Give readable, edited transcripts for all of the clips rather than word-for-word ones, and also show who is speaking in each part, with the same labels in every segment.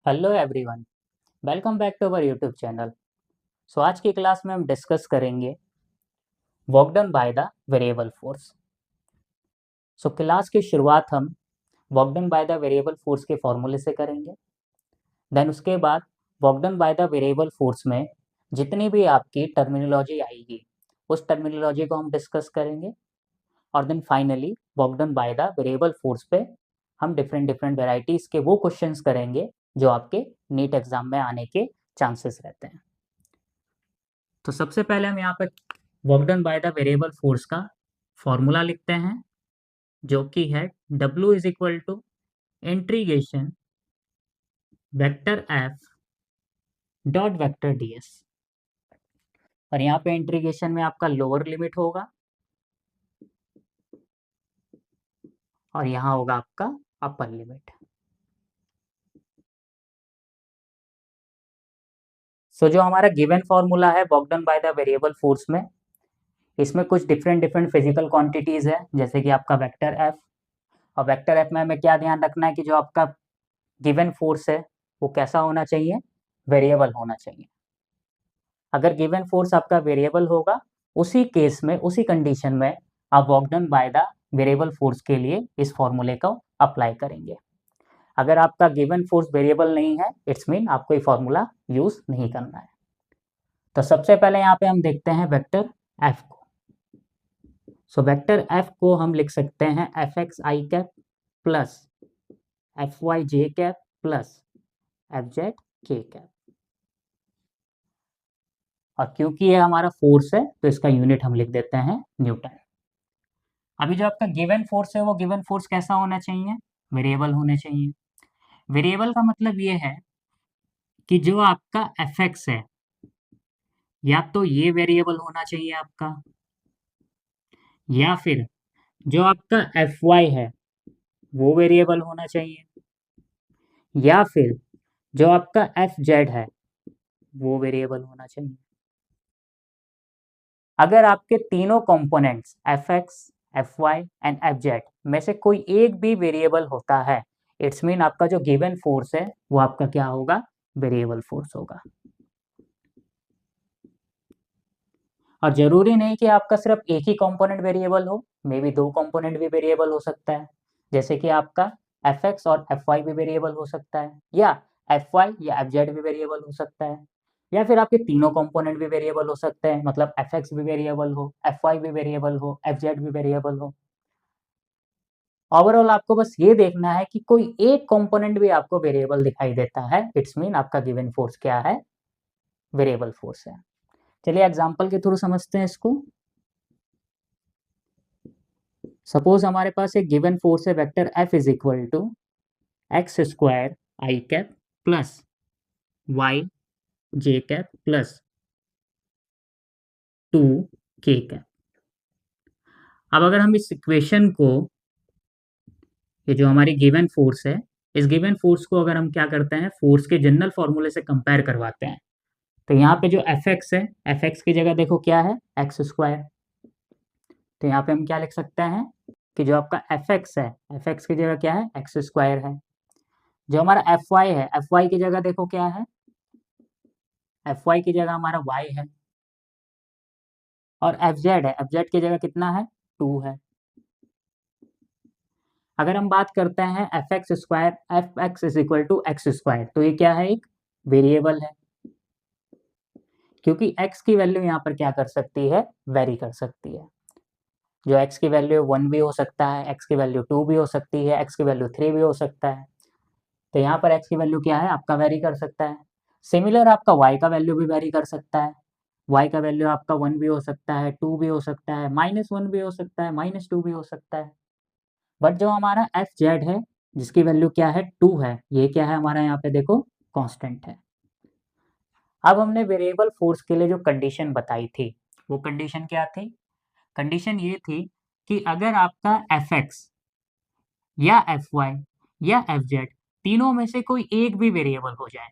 Speaker 1: Hello everyone, welcome back to our YouTube channel. आज की class में हम डिस्कस करेंगे work done by the variable force. Class की शुरुआत हम work done by the variable force के फॉर्मूले से करेंगे। देन उसके बाद work done by the variable force में जितनी भी आपकी टर्मिनोलॉजी आएगी उस टर्मिनोलॉजी को हम डिस्कस करेंगे। और then finally work done by the variable force पे हम डिफरेंट डिफरेंट वेराइटीज़ के वो क्वेश्चंस करेंगे जो आपके नीट एग्जाम में आने के चांसेस रहते हैं। तो सबसे पहले हम यहाँ पे work done by the variable force का फॉर्मूला लिखते हैं, जो कि है W is equal to integration vector F dot vector D S. और यहाँ पे इंटीग्रेशन में आपका लोअर लिमिट होगा और यहाँ होगा आपका अपर लिमिट। जो हमारा गिवन फॉर्मूला है work done by the variable force में, इसमें कुछ डिफरेंट डिफरेंट फिजिकल क्वांटिटीज है, जैसे कि आपका वेक्टर एफ। और वेक्टर एफ में हमें क्या ध्यान रखना है कि जो आपका गिवन फोर्स है वो कैसा होना चाहिए, वेरिएबल होना चाहिए। अगर गिवन फोर्स आपका वेरिएबल होगा, उसी केस में उसी कंडीशन में आप work done by the variable force के लिए इस फॉर्मूले को अप्लाई करेंगे। अगर आपका गिवन फोर्स वेरिएबल नहीं है, इट्स मीन आपको ये फॉर्मूला यूज नहीं करना है। तो सबसे पहले यहाँ पे हम देखते हैं वेक्टर एफ को। वेक्टर एफ को हम लिख सकते हैं F x I cap plus F Y J cap plus F Z K cap. और क्योंकि ये हमारा फोर्स है तो इसका यूनिट हम लिख देते हैं न्यूटन। अभी जो आपका गिवन फोर्स है वो गिवन फोर्स कैसा होना चाहिए, वेरिएबल होने चाहिए। वेरिएबल का मतलब ये है कि जो आपका एफ एक्स है या तो ये वेरिएबल होना चाहिए आपका, या फिर जो आपका एफ वाई है वो वेरिएबल होना चाहिए, या फिर जो आपका एफ जेड है वो वेरिएबल होना चाहिए। अगर आपके तीनों components F X, F Y and F Z में से कोई एक भी वेरिएबल होता है, इट्स मीन आपका जो गिवन फोर्स है वो आपका क्या होगा, वेरिएबल फोर्स होगा। और जरूरी नहीं कि आपका सिर्फ एक ही कंपोनेंट वेरिएबल हो, मे बी दो कंपोनेंट भी वेरिएबल हो सकता है। जैसे कि आपका एफ एक्स और एफ वाई भी वेरिएबल हो सकता है, या एफ वाई या एफ जेड भी वेरिएबल हो सकता है, या फिर आपके तीनों कंपोनेंट भी वेरिएबल हो सकते हैं, मतलब एफ एक्स भी वेरिएबल हो, एफ वाई भी वेरिएबल हो, एफ जेड भी वेरिएबल हो। ओवरऑल आपको बस ये देखना है कि कोई एक कंपोनेंट भी आपको वेरिएबल दिखाई देता है, इट्स मीन आपका गिवन फोर्स क्या है, वेरिएबल फोर्स है। चलिए एग्जांपल के थ्रू समझते हैं इसको। सपोज हमारे पास एक गिवन फोर्स है vector F is equal to X square I cap plus Y J cap plus 2 K cap. अब अगर हम इस इक्वेशन को, ये जो हमारी गिवन फोर्स है, इस गिवन फोर्स को अगर हम क्या करते हैं, फोर्स के जनरल फॉर्मूले से कंपेयर करवाते हैं, तो यहाँ पे जो एफ एक्स है, एफ एक्स की जगह देखो क्या है, एक्स स्क्वायर। तो यहाँ पे हम क्या लिख सकते हैं कि जो आपका एफ एक्स है, एफ एक्स की जगह क्या है, एक्स स्क्वायर है। जो हमारा एफ वाई है, एफ वाई की जगह देखो क्या है, एफ वाई की जगह हमारा वाई है। और एफ जेड है, एफ जेड की जगह कितना है, 2 है। अगर हम बात करते हैं F X square, F X is equal to X square, तो ये क्या है, एक वेरिएबल है, क्योंकि x की वैल्यू यहाँ पर क्या कर सकती है, वेरी कर सकती है। जो x की वैल्यू 1 भी हो सकता है, x की वैल्यू 2 भी हो सकती है, x की वैल्यू 3 भी हो सकता है। तो यहाँ पर x की वैल्यू क्या है, आपका वेरी कर सकता है। सिमिलर आपका y का वैल्यू भी वेरी कर सकता है। y का वैल्यू आपका 1 भी हो सकता है, 2 भी हो सकता है, -1 भी हो सकता है, -2 भी हो सकता है। बट जो हमारा एफ जेड है, जिसकी वैल्यू क्या है, 2 है, ये क्या है हमारा, यहाँ पे देखो कांस्टेंट है। अब हमने वेरिएबल फोर्स के लिए जो कंडीशन बताई थी, वो कंडीशन क्या थी, कंडीशन ये थी कि अगर आपका एफ एक्स या एफ वाई या एफ जेड तीनों में से कोई एक भी वेरिएबल हो जाए,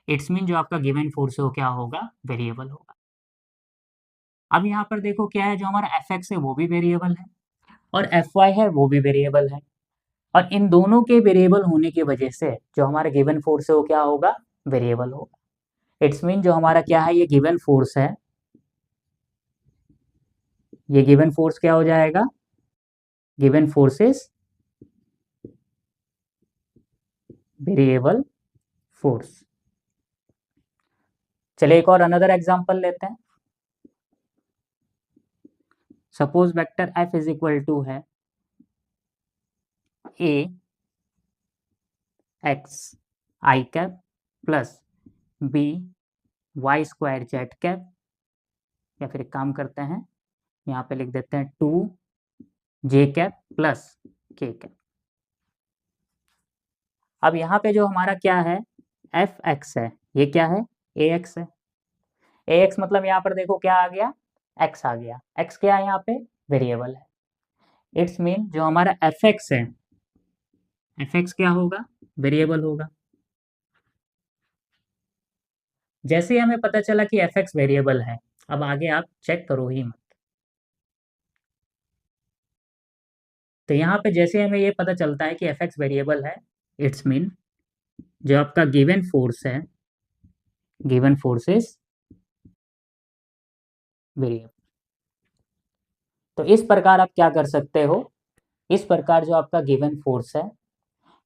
Speaker 1: इट्स मीन जो आपका गिवन फोर्स है वो क्या होगा, वेरिएबल होगा। अब यहाँ पर देखो क्या है, जो हमारा एफ एक्स है वो भी वेरिएबल है और एफ वाई है वो भी वेरिएबल है। और इन दोनों के वेरिएबल होने की वजह से जो हमारा गिवन फोर्स है वो क्या होगा, वेरिएबल होगा। इट्स मीन जो हमारा क्या है, ये गिवन फोर्स है, ये गिवन फोर्स क्या हो जाएगा, given force is variable force. चलिए एक और अनदर एग्जांपल लेते हैं। Suppose vector F is equal to है A X I cap plus B Y square Z cap, या फिर एक काम करते हैं यहाँ पे लिख देते हैं 2 जे कैप प्लस के कैप। अब यहाँ पे जो हमारा क्या है, एफ एक्स है, ये क्या है, ए एक्स है। ए एक्स मतलब यहाँ पर देखो क्या आ गया, एक्स आ गया। एक्स क्या है यहाँ पे, वेरिएबल है। इट्स मीन जो हमारा एफ एक्स है, एफ एक्स क्या होगा, वेरिएबल होगा। जैसे ही हमें पता चला कि एफ एक्स वेरिएबल है, अब आगे आप चेक करो ही मत। तो यहाँ पे जैसे हमें ये पता चलता है कि एफ एक्स वेरिएबल है, इट्स मीन जो आपका गिवन फोर्स है, गिवन फोर्स इज वेरिएबल। तो इस प्रकार आप क्या कर सकते हो, इस प्रकार जो आपका गिवन फोर्स है,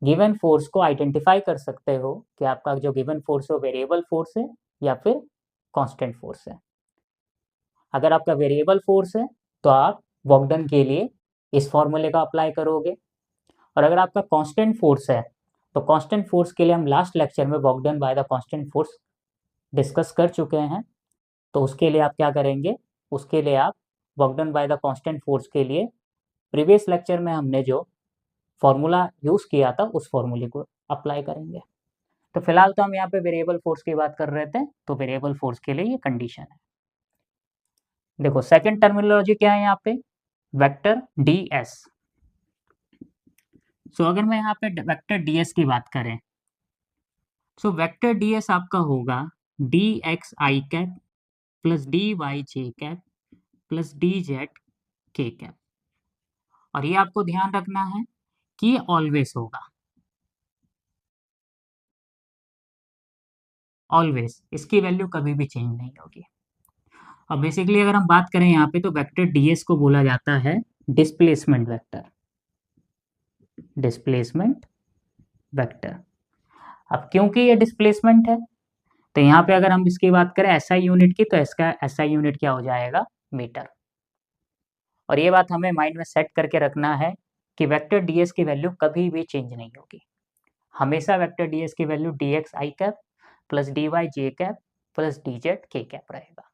Speaker 1: गिवन फोर्स को आइडेंटिफाई कर सकते हो कि आपका जो गिवन फोर्स है वो वेरिएबल फोर्स है या फिर कांस्टेंट फोर्स है। अगर आपका वेरिएबल फोर्स है तो आप वॉकडन के लिए इस फॉर्मूले का अप्लाई करोगे, और अगर आपका कांस्टेंट फोर्स है तो कांस्टेंट फोर्स के लिए हम लास्ट लेक्चर में वॉकडन by the constant force discuss कर चुके हैं। तो उसके लिए आप क्या करेंगे, उसके लिए आप वॉकडन बाय द कांस्टेंट फोर्स के लिए प्रीवियस लेक्चर में हमने जो फॉर्मूला यूज़ किया था उस फॉर्मूले को अप्लाई करेंगे। तो फिलहाल तो हम यहाँ पे वेरिएबल फोर्स की बात कर रहे थे, तो वेरिएबल फोर्स के लिए ये कंडीशन है। देखो सेकंड टर्मिनोलॉजी क्या है यहाँ पे, वेक्टर डी एस। सो अगर मैं यहाँ पे वेक्टर डी एस की बात करें, सो वेक्टर डी एस आपका होगा D X I cap plus D Y J cap plus D Z K cap. और ये आपको ध्यान रखना है कि ये ऑलवेज होगा, ऑलवेज, इसकी वैल्यू कभी भी चेंज नहीं होगी। अब बेसिकली अगर हम बात करें यहाँ पे तो वेक्टर डीएस को बोला जाता है डिस्प्लेसमेंट वेक्टर, डिस्प्लेसमेंट वेक्टर। अब क्योंकि ये डिस्प्लेसमेंट है तो यहाँ पे अगर हम इसकी बात करें एसआई यूनिट की, तो इसका एसआई यूनिट क्या हो जाएगा, मीटर। और ये बात हमें माइंड में सेट करके रखना है कि वेक्टर डीएस की वैल्यू कभी भी चेंज नहीं होगी, हमेशा वेक्टर डीएस की value D X I cap plus D Y J cap plus D Z K cap रहेगा।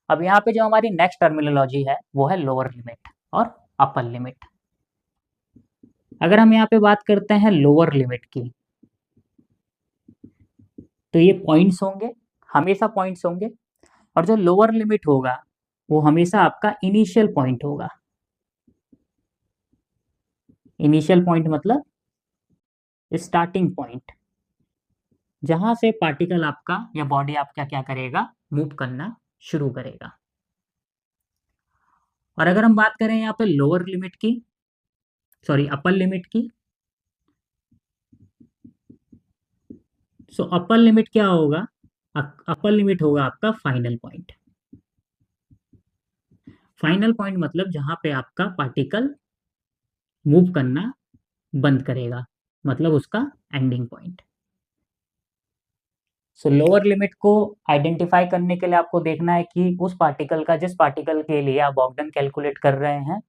Speaker 1: अब यहाँ पे जो हमारी नेक्स्ट टर्मिनोलॉजी है वो है लोअर लिमिट और अपर लिमिट। अगर हम यहाँ पे बात करते हैं लोअर लिमिट की, तो ये पॉइंट्स होंगे, हमेशा पॉइंट्स होंगे। और जो लोअर लिमिट होगा वो हमेशा आपका इनिशियल पॉइंट होगा। इनिशियल पॉइंट मतलब स्टार्टिंग पॉइंट, जहां से पार्टिकल आपका या बॉडी आपका क्या करेगा, मूव करना शुरू करेगा। और अगर हम बात करें यहाँ पे लोअर लिमिट की, सॉरी अपर लिमिट की, सो अपर लिमिट क्या होगा, अपर लिमिट होगा आपका फाइनल पॉइंट। फाइनल पॉइंट मतलब जहां पे आपका पार्टिकल मूव करना बंद करेगा, मतलब उसका एंडिंग पॉइंट। सो लोअर लिमिट को आइडेंटिफाई करने के लिए आपको देखना है कि उस पार्टिकल का, जिस पार्टिकल के लिए आप वॉकडन कैलकुलेट कर रहे हैं,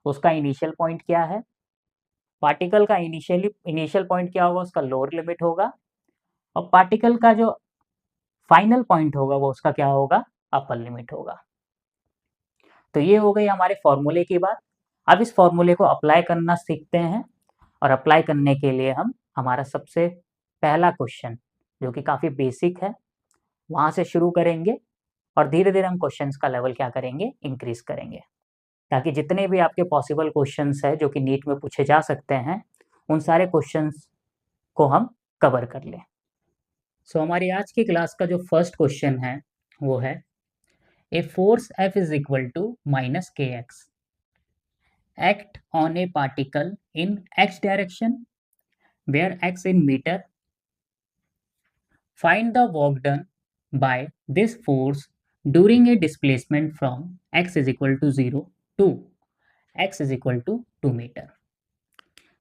Speaker 1: उसका इनिशियल पॉइंट क्या है। पार्टिकल का इनिशियल पॉइंट क्या होगा, उसका लोअर लिमिट होगा। और पार्टिकल का जो फाइनल पॉइंट होगा वो उसका क्या होगा, अपर लिमिट होगा। तो ये हो गई हमारे फॉर्मूले की बात। अब इस फॉर्मूले को अप्लाई करना सीखते हैं, और अप्लाई करने के लिए हम हमारा सबसे पहला क्वेश्चन जो कि काफ़ी बेसिक है वहाँ से शुरू करेंगे, और धीरे धीरे हम क्वेश्चंस का लेवल क्या करेंगे, इंक्रीज करेंगे, ताकि जितने भी आपके पॉसिबल क्वेश्चंस हैं जो कि नीट में पूछे जा सकते हैं उन सारे क्वेश्चंस को हम कवर कर लें। सो हमारी आज की क्लास का जो फर्स्ट क्वेश्चन है वो है a force F is equal to minus K X act on a particle in x direction, where x in meter. Find the work done by this force during a displacement from x is equal to 0 to x is equal to 2 metre.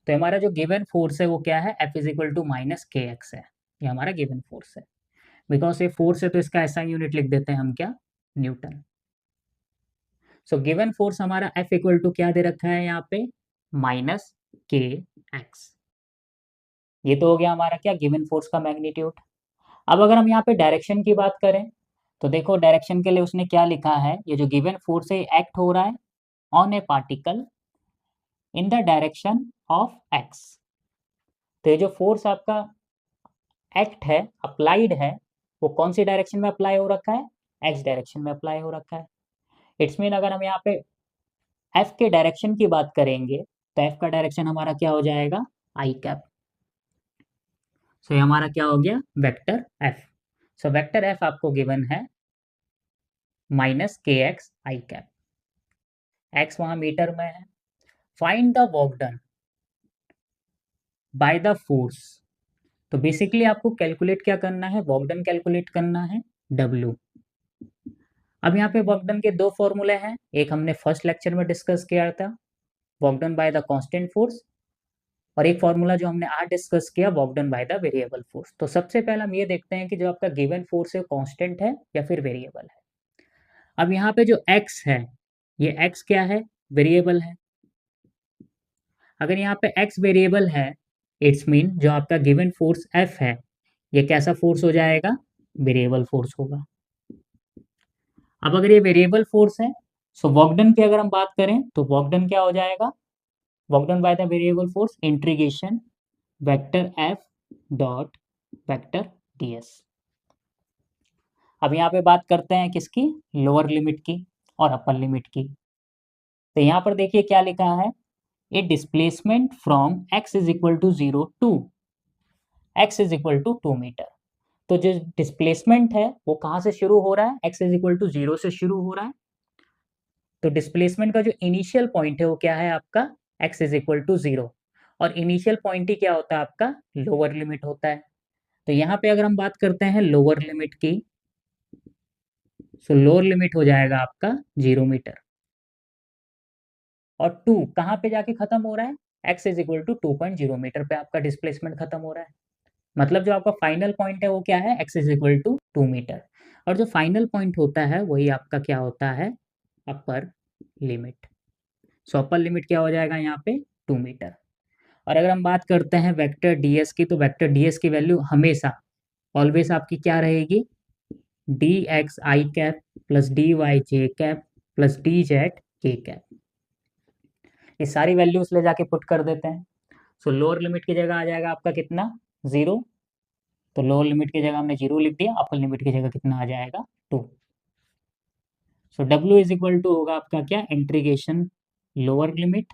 Speaker 1: तो हमारा जो given force है वो क्या है, F is equal to minus K X है। ये हमारा गिवन फोर्स है। बिकॉज ये फोर्स है तो इसका ऐसा यूनिट लिख देते हैं हम, क्या, न्यूटन। सो गिवन फोर्स हमारा F इक्वल टू क्या दे रखा है यहाँ पे, माइनस के एक्स। ये तो हो गया हमारा क्या, गिवन फोर्स का मैग्नीट्यूड। अब अगर हम यहाँ पे डायरेक्शन की बात करें तो देखो डायरेक्शन के लिए उसने क्या लिखा है, ये जो गिवन फोर्स है एक्ट हो रहा है on a particle in the direction of x. तो ये जो फोर्स आपका एक्ट है, अप्लाइड है, वो कौन सी डायरेक्शन में अप्लाई हो रखा है, एक्स डायरेक्शन में अप्लाई हो रखा है। इट्स मीन अगर हम यहाँ पे एफ के डायरेक्शन की बात करेंगे तो एफ का डायरेक्शन हमारा क्या हो जाएगा, आई कैप। सो ये हमारा क्या हो गया, vector F. So vector F आपको गिवन है minus K X I cap, x वहां मीटर में है। Find the work done by the force. तो बेसिकली आपको कैलकुलेट क्या करना है, वर्क डन कैलकुलेट करना है, W। अब यहाँ पे वर्क डन के दो फॉर्मूले हैं, एक हमने फर्स्ट लेक्चर में डिस्कस किया था, work done by the constant force, और एक फॉर्मूला जो हमने आज डिस्कस किया, work done by the variable force. तो सबसे पहले हम ये देखते हैं कि जो आपका गिवन फोर्स है कांस्टेंट है या फिर वेरिएबल है। अब यहाँ पे जो x है, ये x क्या है, वेरिएबल है। अगर यहाँ पे x वेरिएबल है, इट्स मीन जो आपका गिवन फोर्स F है, ये कैसा फोर्स हो जाएगा, वेरिएबल फोर्स होगा। अब अगर ये वेरिएबल फोर्स है, सो वर्क डन की अगर हम बात करें तो वर्क डन क्या हो जाएगा, work done by the variable force integration vector F dot vector ds। अब यहाँ पे बात करते हैं किसकी, लोअर लिमिट की और अपर लिमिट की। तो यहाँ पर देखिए क्या लिखा है, a displacement from x is equal to 0 to x is equal to 2 metre. तो जो डिस्प्लेसमेंट है वो कहाँ से शुरू हो रहा है, x इज इक्वल टू 0 से शुरू हो रहा है। तो डिस्प्लेसमेंट का जो इनिशियल पॉइंट है वो क्या है आपका, x इज इक्वल टू 0, और इनिशियल पॉइंट ही क्या होता है आपका, लोअर लिमिट होता है। तो यहाँ पे अगर हम बात करते हैं लोअर लिमिट की, सो लोअर लिमिट हो जाएगा आपका 0 मीटर, और 2 कहाँ पे जाके खत्म हो रहा है, x is equal to 2.0 metre पे आपका डिस्प्लेसमेंट खत्म हो रहा है। मतलब जो आपका फाइनल पॉइंट है वो क्या है, x is equal to 2 metre, और जो फाइनल पॉइंट होता है वही आपका क्या होता है, अपर लिमिट। सो अपर लिमिट क्या हो जाएगा यहाँ पे, 2 मीटर। और अगर हम बात करते हैं वेक्टर ds की, तो वेक्टर ds की वैल्यू हमेशा ऑलवेज आपकी क्या रहेगी, dx I cap plus dy j cap plus dz k cap. ये सारी वैल्यूज ले जाके पुट कर देते हैं। सो लोअर लिमिट की जगह आ जाएगा आपका कितना, 0। तो लोअर लिमिट की जगह हमने 0 लिख दिया, अपर लिमिट की जगह कितना आ जाएगा, 2। So W is equal to होगा आपका क्या, integration lower limit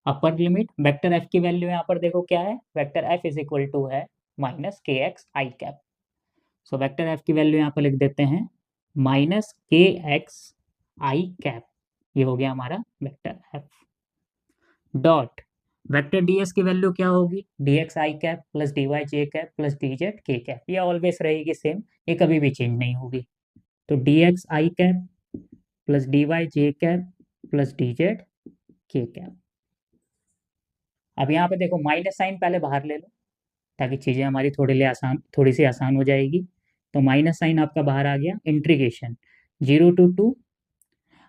Speaker 1: upper limit, vector F की वैल्यू यहाँ पर देखो क्या है, vector F is equal to है minus K X I cap. So vector F की वैल्यू यहाँ पर लिख देते हैं minus K X I cap. ये हो गया हमारा vector F dot vector ds की वैल्यू क्या होगी, dx I cap plus dy j cap plus dz k cap. ये ऑलवेज रहेगी सेम, ये कभी भी चेंज नहीं होगी। तो dx I cap plus dy j cap plus dz k cap. अब यहाँ पे देखो माइनस साइन पहले बाहर ले लो ताकि चीज़ें हमारी थोड़ी सी आसान हो जाएगी। तो माइनस साइन आपका बाहर आ गया, इंटीग्रेशन 0 टू 2।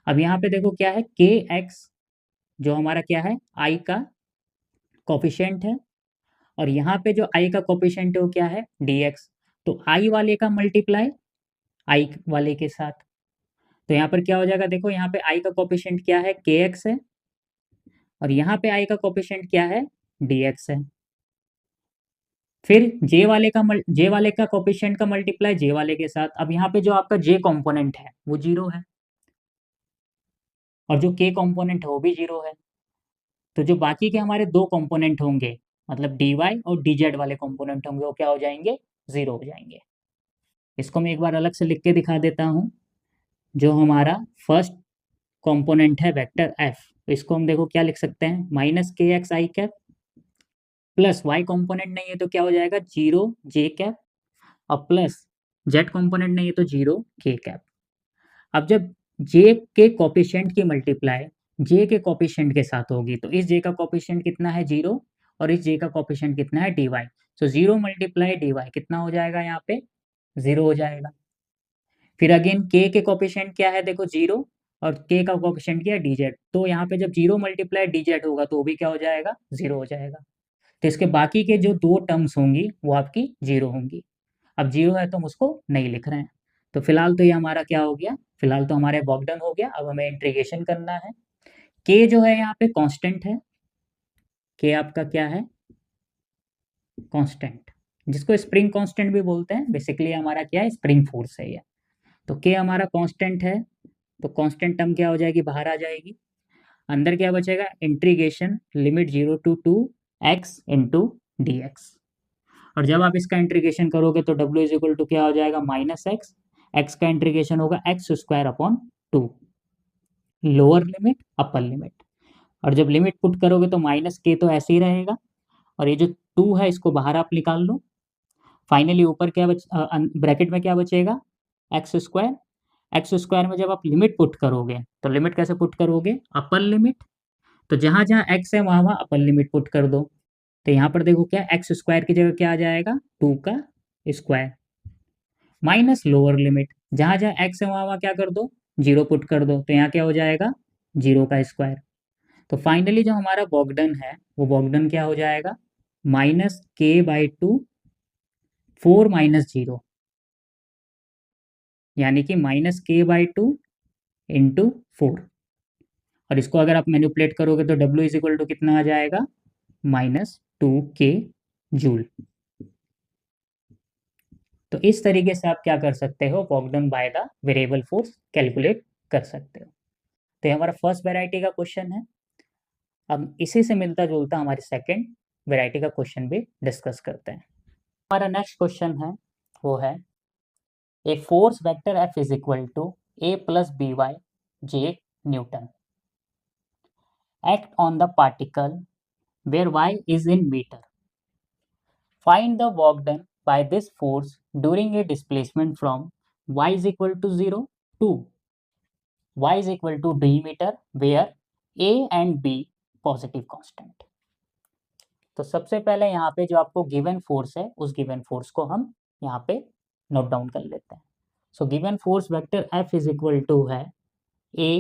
Speaker 1: अब यहाँ पे देखो क्या है, के एक्स जो हमारा क्या है, आई का कोफिशिएंट है, और यहाँ पे जो आई का कोफिशिएंट है वो क्या है, dx। तो आई वाले का मल्टीप्लाई आई वाले के साथ। तो यहाँ पर क्या हो जाएगा, देखो यहाँ पे आई का कोफिशिएंट क्या है, के एक्स है, और यहाँ पे आई का कोफिशिएंट क्या है, dx है। फिर जे वाले का कोफिशिएंट का मल्टीप्लाई जे वाले के साथ। अब यहाँ पे जो आपका जे कंपोनेंट है वो 0 है, और जो के कंपोनेंट है वो भी 0 है। तो जो बाकी के हमारे दो कंपोनेंट होंगे, मतलब dy और dz वाले कंपोनेंट होंगे, वो क्या हो जाएंगे, 0 हो जाएंगे। इसको मैं एक बार अलग से लिख के दिखा देता हूँ। जो हमारा फर्स्ट कंपोनेंट है वेक्टर f, तो इसको हम देखो क्या लिख सकते हैं, minus K X I cap plus Y component नहीं है तो क्या हो जाएगा, जीरो जे कैप, और प्लस जेड कॉम्पोनेंट नहीं है तो जीरो के कैप। अब जब जे के कोफिशिएंट की मल्टीप्लाई जे के कोफिशिएंट के साथ होगी तो इस जे का कोफिशिएंट कितना है, जीरो, और इस जे का कोफिशिएंट कितना है, D Y. So zero multiply D Y कितना हो जाएगा, यहाँ पे जीरो हो जाएगा। फिर अगेन के कोफिशिएंट क्या है, देखो जीरो, और के का कोफिशिएंट क्या है, डीजेड। तो यहाँ पे जब जीरो मल्टीप्लाई डीजेड होगा तो वो भी क्या हो जाएगा, जीरो हो जाएगा। तो इसके बाकी के जो दो टर्म्स होंगी वो आपकी जीरो होंगी। अब जीरो है तो हम उसको नहीं लिख रहे हैं। तो फिलहाल तो ये हमारा क्या हो गया, फिलहाल तो हमारे बॉक्सडन हो गया। अब हमें इंटीग्रेशन करना है। के जो है यहाँ पे कांस्टेंट है, के आपका क्या है, कांस्टेंट, जिसको स्प्रिंग कांस्टेंट भी बोलते हैं। बेसिकली हमारा क्या है, स्प्रिंग फोर्स है ये। तो के हमारा कांस्टेंट है, तो कांस्टेंट टर्म क्या हो जाएगी, बाहर आ जाएगी। अंदर क्या बचेगा, integration limit 0 to 2 x into D x. और जब आप इसका इंटीग्रेशन करोगे तो w इज इक्वल टू क्या हो जाएगा, माइनस एक्स, एक्स का इंटीग्रेशन होगा x square upon 2, lower limit upper limit. और जब लिमिट पुट करोगे तो माइनस के तो ऐसे ही रहेगा, और ये जो 2 है इसको बाहर आप निकाल लो। फाइनली ऊपर क्या ब्रैकेट में क्या बचेगा, एक्स स्क्वायर। एक्स स्क्वायर में जब आप लिमिट पुट करोगे तो लिमिट कैसे पुट करोगे, अपर लिमिट। तो जहां जहां एक्स है वहां वहां अपर लिमिट पुट कर दो। तो यहाँ पर देखो क्या, एक्स स्क्वायर की जगह क्या आ जाएगा, 2 का स्क्वायर, माइनस लोअर लिमिट, जहां जहां एक्स है वहां वहां क्या कर दो, जीरो पुट कर दो। तो यहाँ क्या हो जाएगा, जीरो का स्क्वायर। तो फाइनली जो हमारा बॉक्सडन है वो बॉक्सडन क्या हो जाएगा, माइनस के बाई 2 4 माइनस जीरो, यानी कि माइनस के बाई 2 इंटू 4। और इसको अगर आप मैनिपुलेट करोगे तो W इज इक्वल टू कितना आ जाएगा, माइनस 2 के जूल। तो इस तरीके से आप क्या कर सकते हो, work done by the variable force calculate कर सकते हो। तो ये हमारा फर्स्ट वेराइटी का क्वेश्चन है। अब इसी से मिलता जुलता हमारी सेकेंड वेराइटी का क्वेश्चन भी डिस्कस करते हैं। हमारा नेक्स्ट क्वेश्चन है वो है, a force vector F is equal to A plus B Y J newton act on the particle where y is in meter. Find the work done by this force during a displacement from y is equal to 0 to y is equal to d meter where a and b positive constant. तो सबसे पहले यहाँ पे जो आपको given force है उस given force को हम यहाँ पे नोट डाउन कर लेते हैं। So given force vector F is equal to है a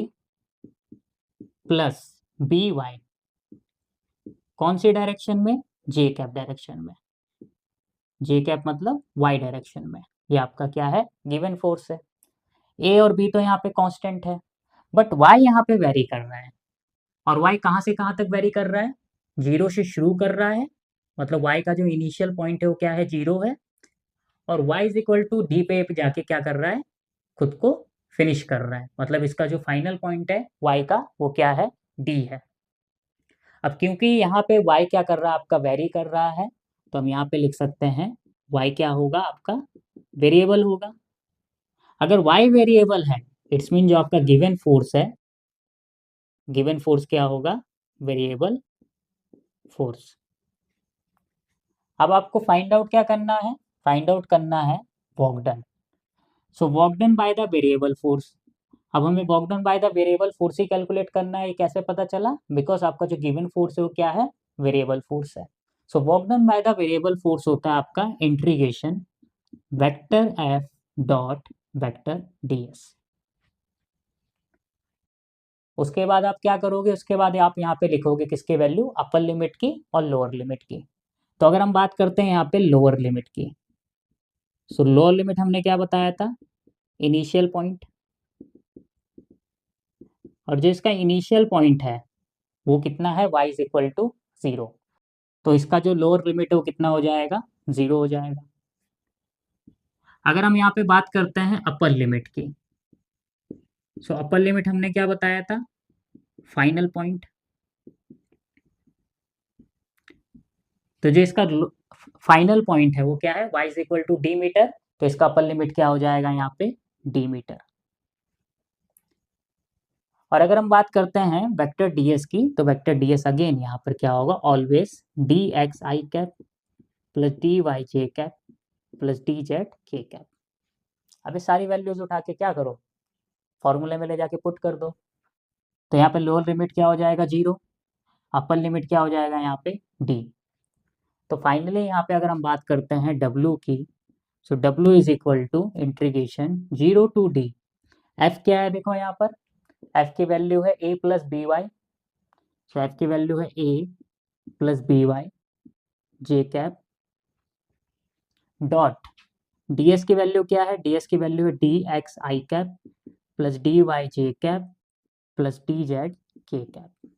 Speaker 1: प्लस बी वाई, कौन सी डायरेक्शन में, जे कैप डायरेक्शन में। जे कैप मतलब वाई डायरेक्शन में। ये आपका क्या है, गिवन फोर्स है। ए और बी तो यहाँ पे कांस्टेंट है, बट वाई यहाँ पे वेरी कर रहा है। और वाई कहाँ से कहाँ तक वेरी कर रहा है, जीरो से शुरू कर रहा है, मतलब वाई का जो इनिशियल पॉइंट है वो क्या है, जीरो है। और Y is equal to D पे जाके क्या कर रहा है, खुद को फिनिश कर रहा है। मतलब इसका जो फाइनल पॉइंट है वाई का वो क्या है, डी है। अब क्योंकि यहाँ पे y क्या कर रहा है, आपका वेरी कर रहा है, तो हम यहाँ पे लिख सकते हैं y क्या होगा, आपका वेरिएबल होगा। अगर y वेरिएबल है इट्स मीन जो आपका गिवन फोर्स है, गिवन फोर्स क्या होगा, वेरिएबल फोर्स। अब आपको फाइंड आउट क्या करना है, फाइंड आउट करना है work done. So work done by the variable force. अब हमें work done by the variable force he calculate करना है। ये कैसे पता चला, बिकॉज आपका जो गिवन फोर्स है वो क्या है, वेरिएबल फोर्स है। सो work done by the variable force होता है आपका integration vector F dot vector ds। उसके बाद आप क्या करोगे, उसके बाद आप यहाँ पे लिखोगे किसके वैल्यू, अपर लिमिट की और लोअर लिमिट की। तो अगर हम बात करते हैं यहाँ पे लोअर लिमिट की, सो लोअर लिमिट हमने क्या बताया था, इनिशियल पॉइंट। और जो इसका इनिशियल पॉइंट है वो कितना है, y इज इक्वल टू 0। तो इसका जो लोअर लिमिट है वो कितना हो जाएगा, 0 हो जाएगा। अगर हम यहाँ पे बात करते हैं अपर लिमिट की, सो अपर लिमिट हमने क्या बताया था, फाइनल पॉइंट। तो जो इसका फाइनल पॉइंट है वो क्या है, y is equal to D metre. तो इसका अपर लिमिट क्या हो जाएगा यहाँ पे, डी मीटर। और अगर हम बात करते हैं वेक्टर ds की, तो वेक्टर ds अगेन यहाँ पर क्या होगा, always dxi cap plus dyj cap plus dz k cap. अब ये सारी वैल्यूज उठा के क्या करो, फॉर्मूले में ले जाके पुट कर दो। तो यहाँ पे लोअर लिमिट क्या हो जाएगा 0, अपर लिमिट क्या हो जाएगा यहाँ पे d। तो फाइनली यहाँ पे अगर हम बात करते हैं w की, so w is equal to integration 0 to d। f क्या है देखो यहाँ पर, f की वैल्यू है a plus B Y, so f की वैल्यू है a plus B Y J cap dot ds की वैल्यू क्या है, ds की वैल्यू है D X I cap plus D Y J cap plus D Z K cap.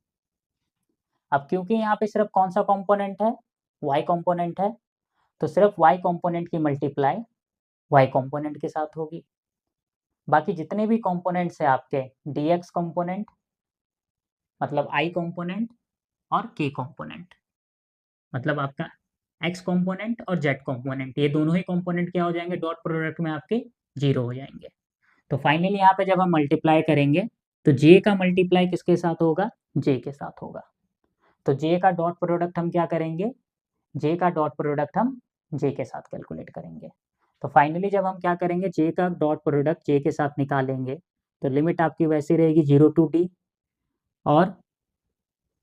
Speaker 1: अब क्योंकि यहाँ पे सिर्फ कौन सा कंपोनेंट है, y कंपोनेंट है, तो सिर्फ y कंपोनेंट की मल्टीप्लाई y कंपोनेंट के साथ होगी। बाकी जितने भी कंपोनेंट्स है आपके dx कंपोनेंट मतलब i कंपोनेंट और k कंपोनेंट मतलब आपका x कंपोनेंट और z कंपोनेंट, ये दोनों ही कंपोनेंट क्या हो जाएंगे, डॉट प्रोडक्ट में आपके 0 हो जाएंगे। तो फाइनली यहाँ पे जब हम मल्टीप्लाई करेंगे तो j का मल्टीप्लाई किसके साथ होगा, j के साथ होगा। तो j का डॉट प्रोडक्ट हम क्या करेंगे, j का डॉट प्रोडक्ट हम j के साथ कैलकुलेट करेंगे। तो फाइनली जब हम क्या करेंगे, j का डॉट प्रोडक्ट j के साथ निकालेंगे तो लिमिट आपकी वैसी रहेगी 0 टू d, और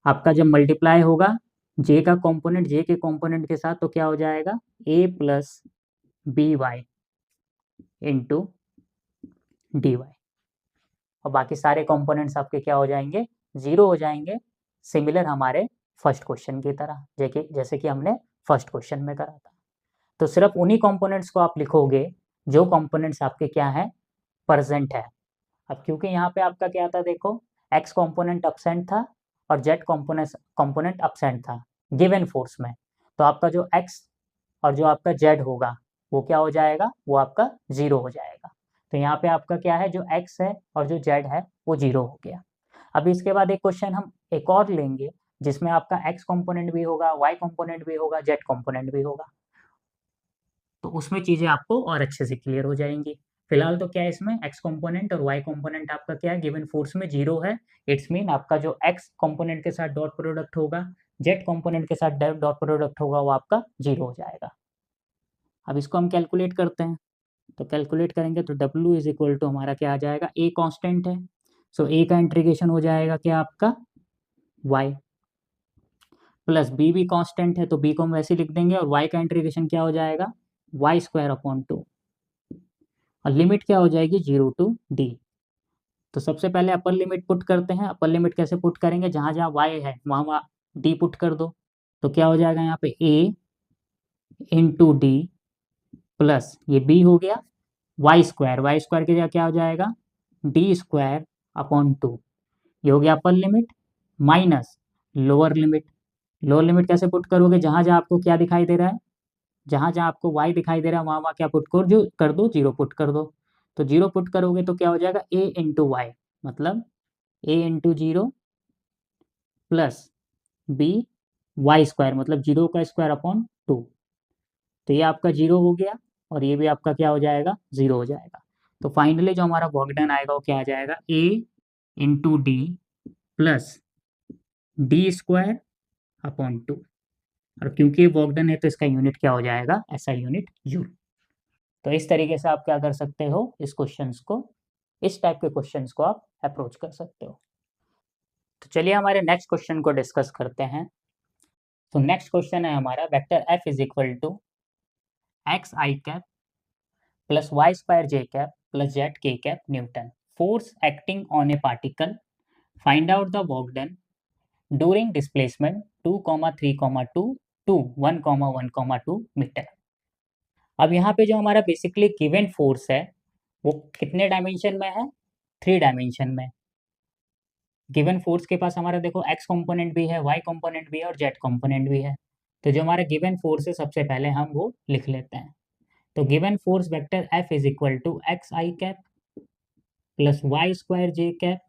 Speaker 1: आपका जब मल्टीप्लाई होगा j का कंपोनेंट j के कंपोनेंट के साथ, तो क्या हो जाएगा a plus B Y into D Y, और बाकी सारे कंपोनेंट्स आपके क्या हो जाएंगे, 0 हो जाएंगे। सिमिलर हमारे फर्स्ट क्वेश्चन की तरह, जैसे कि हमने फर्स्ट क्वेश्चन में करा था। तो सिर्फ उन्हीं कंपोनेंट्स को आप लिखोगे जो कंपोनेंट्स आपके क्या है, प्रेजेंट है। अब क्योंकि यहाँ पे आपका क्या था देखो, x कंपोनेंट एब्सेंट था और z कंपोनेंट एब्सेंट था गिवन फोर्स में, तो आपका जो x और जो आपका z होगा वो क्या हो जाएगा, वो आपका 0 हो जाएगा। तो यहाँ पे आपका क्या है, जो x है और जो z है वो 0 हो गया। अब इसके बाद एक क्वेश्चन हम एक और लेंगे जिसमें आपका x कंपोनेंट भी होगा, y कंपोनेंट भी होगा, z कंपोनेंट भी होगा, तो उसमें चीज़ें आपको और अच्छे से क्लियर हो जाएंगी। फिलहाल तो क्या है, इसमें x कंपोनेंट और y कंपोनेंट आपका क्या है, गिवन फोर्स में 0 है। इट्स मीन आपका जो x कंपोनेंट के साथ डॉट प्रोडक्ट होगा, z कंपोनेंट के साथ डॉट प्रोडक्ट होगा, वो आपका 0 हो जाएगा। अब इसको हम कैलकुलेट करते हैं, तो कैलकुलेट करेंगे तो w इज इक्वल टू हमारा क्या आ जाएगा, a कांस्टेंट है, सो a का इंटीग्रेशन हो जाएगा क्या आपका y, प्लस b भी कांस्टेंट है तो b को हम वैसे लिख देंगे, और y का इंटीग्रेशन क्या हो जाएगा, वाई स्क्वायर अपॉन 2, और लिमिट क्या हो जाएगी 0 टू d। तो सबसे पहले अपर लिमिट पुट करते हैं। अपर लिमिट कैसे पुट करेंगे, जहाँ जहाँ y है वहाँ वहाँ d पुट कर दो। तो क्या हो जाएगा यहाँ पे a इंटू डी प्लस ये b हो गया वाई स्क्वायर की जगह क्या हो जाएगा डी स्क्वायर अपॉन 2, ये हो गया upper limit, minus lower limit कैसे पुट करोगे, जहाँ जहाँ आपको क्या दिखाई दे रहा है, जहाँ जहाँ आपको y दिखाई दे रहा है वहाँ वहाँ क्या पुट कर दो 0 पुट कर दो। तो 0 पुट करोगे तो क्या हो जाएगा a इंटू वाई, मतलब a into 0 plus b Y square मतलब 0 का स्क्वायर अपॉन 2। तो ये आपका 0 हो गया और ये भी आपका क्या हो जाएगा 0 हो जाएगा। तो फाइनली जो हमारा वर्क डन आएगा वो क्या आ जाएगा, a into D plus D square upon 2, और क्योंकि वर्क डन है तो इसका यूनिट क्या हो जाएगा, ऐसा यूनिट जूल। तो इस तरीके से आप क्या कर सकते हो, इस क्वेश्चंस को, इस टाइप के क्वेश्चंस को आप अप्रोच कर सकते हो। तो चलिए हमारे नेक्स्ट क्वेश्चन को डिस्कस करते हैं। तो नेक्स्ट क्वेश्चन है हमारा, vector f is equal to X I cap plus Y square J cap plus Z K cap newton, force acting on a particle, find out the work done during displacement 2,3,2 to 1,1,2 metre. अब यहाँ पे जो हमारा basically given force है वो कितने dimension में है, 3 डायमेंशन में। गिवन फोर्स के पास हमारा देखो x कंपोनेंट भी है, y कंपोनेंट भी है और z कंपोनेंट भी है। तो जो हमारा गिवन फोर्स है सबसे पहले हम वो लिख लेते हैं। तो given force vector F is equal to X I cap plus Y square J cap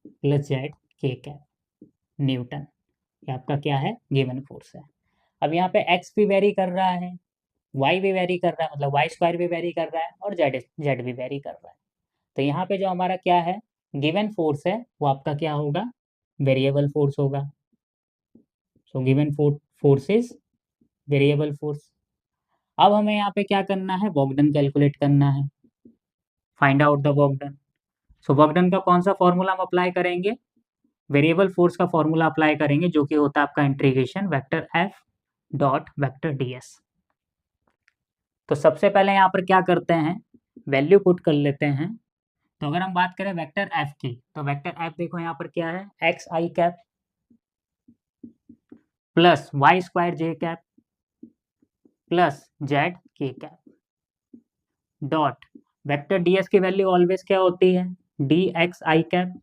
Speaker 1: plus Z K cap newton, ये आपका क्या है, गिवन फोर्स है। अब यहाँ पे x भी वेरी कर रहा है, y भी वेरी कर रहा है, मतलब वाई स्क्वायर भी वेरी कर रहा है और जेड भी वेरी कर रहा है। तो यहाँ पे जो हमारा क्या है, गिवन फोर्स है वो आपका क्या होगा, वेरिएबल फोर्स होगा। सो given force is variable force. अब हमें यहाँ पे क्या करना है, वर्क डन कैलकुलेट करना है, find out the work done. So work done का कौन सा फॉर्मूला हम अप्लाई करेंगे, वेरिएबल फोर्स का फॉर्मूला अप्लाई करेंगे, जो कि होता है आपका integration vector F dot vector D S. तो सबसे पहले यहाँ पर क्या करते हैं, वैल्यू पुट कर लेते हैं। तो अगर हम बात करें वेक्टर एफ की, तो वेक्टर एफ देखो यहाँ पर क्या है, x I cap plus Y square J cap plus Z K cap dot vector D S की वैल्यू ऑलवेज क्या होती है, D X I cap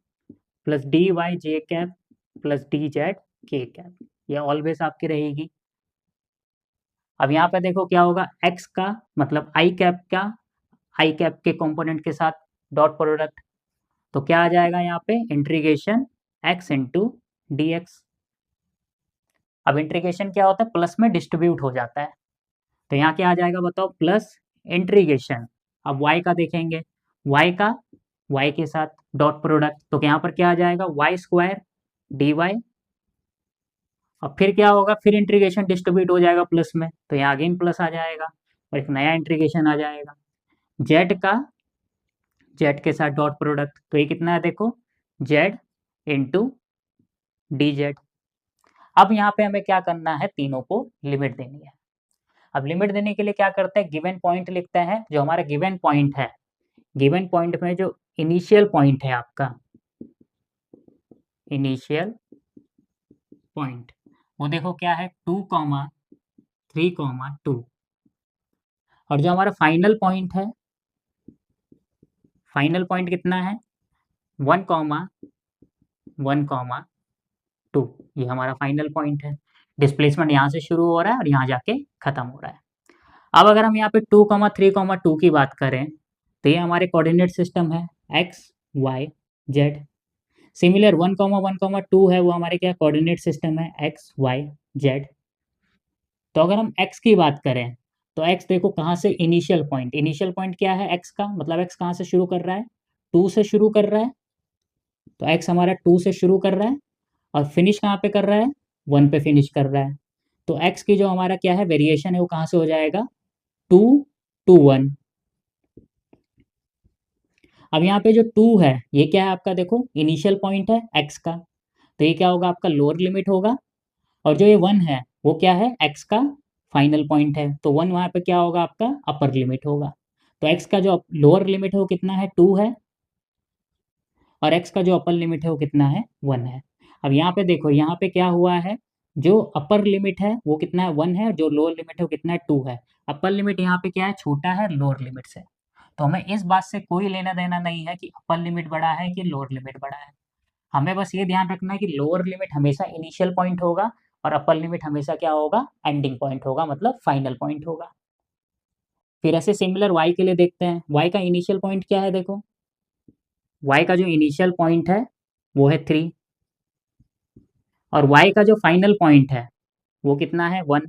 Speaker 1: plus D Y J cap plus D Z K cap, ये always आपकी रहेगी। अब यहाँ पे देखो क्या होगा, एक्स का मतलब आई कैप का, आई कैप के कंपोनेंट के साथ डॉट प्रोडक्ट, तो क्या आ जाएगा यहाँ पे, integration x into D x. अब इंटीग्रेशन क्या होता है, प्लस में डिस्ट्रीब्यूट हो जाता है, तो यहाँ क्या आ जाएगा बताओ, प्लस इंटीग्रेशन। अब y का देखेंगे, y का y के साथ डॉट प्रोडक्ट, तो यहाँ पर क्या आ जाएगा, वाई स्क्वायर डी वाई। अब फिर क्या होगा, फिर इंटीग्रेशन डिस्ट्रीब्यूट हो जाएगा प्लस में, तो यहाँ अगेन प्लस आ जाएगा और एक नया इंटीग्रेशन आ जाएगा। z का z के साथ डॉट प्रोडक्ट, तो ये कितना है देखो, z इंटू डी जेड। अब यहाँ पे हमें क्या करना है, तीनों को लिमिट देनी है। अब लिमिट देने के लिए क्या करते हैं, गिवन पॉइंट लिखते हैं, जो हमारा गिवन पॉइंट है, गिवन पॉइंट में जो इनिशियल पॉइंट है आपका, इनिशियल पॉइंट वो देखो क्या है, 2,3,2। और जो हमारा फाइनल पॉइंट है, फाइनल पॉइंट कितना है, 1,1,2, ये हमारा फाइनल पॉइंट है। डिस्प्लेसमेंट यहाँ से शुरू हो रहा है और यहाँ जाके खत्म हो रहा है। अब अगर हम यहाँ पे 2,3,2 की बात करें, तो ये हमारे कोऑर्डिनेट सिस्टम है, एक्स वाई जेड। सिमिलर 1,1,2 है, वो हमारे क्या कोऑर्डिनेट सिस्टम है, एक्स वाई जेड। तो अगर हम x की बात करें, तो x देखो कहाँ से, इनिशियल पॉइंट क्या है x का, मतलब x कहाँ से शुरू कर रहा है, 2 से शुरू कर रहा है, तो x हमारा 2 से शुरू कर रहा है और फिनिश कहाँ पे कर रहा है, 1 पे फिनिश कर रहा है। तो x की जो हमारा क्या है वेरिएशन है, वो कहाँ से हो जाएगा, 2 to 1। अब यहाँ पे जो 2 है, ये क्या है आपका, देखो इनिशियल पॉइंट है x का, तो ये क्या होगा आपका, लोअर लिमिट होगा। और जो ये 1 है वो क्या है, x का फाइनल पॉइंट है, तो 1 वहाँ पे क्या होगा आपका, अपर लिमिट होगा। तो x का जो लोअर लिमिट है वो कितना है, 2 है, और x का जो अपर लिमिट है वो कितना है, 1 है। अब यहाँ पे देखो, यहाँ पे क्या हुआ है, जो अपर लिमिट है वो कितना है, 1 है, और जो लोअर लिमिट है वो कितना है, 2 है। अपर लिमिट यहाँ पे क्या है, छोटा है लोअर लिमिट से, तो हमें इस बात से कोई लेना देना नहीं है कि अपर लिमिट बड़ा है कि लोअर लिमिट बड़ा है। हमें बस ये ध्यान रखना है कि लोअर लिमिट हमेशा इनिशियल पॉइंट होगा और अपर लिमिट हमेशा क्या होगा, एंडिंग पॉइंट होगा, मतलब फाइनल पॉइंट होगा। फिर ऐसे सिमिलर y के लिए देखते हैं, y का इनिशियल पॉइंट क्या है, देखो y का जो इनिशियल पॉइंट है वो है 3, और y का जो फाइनल पॉइंट है वो कितना है, 1।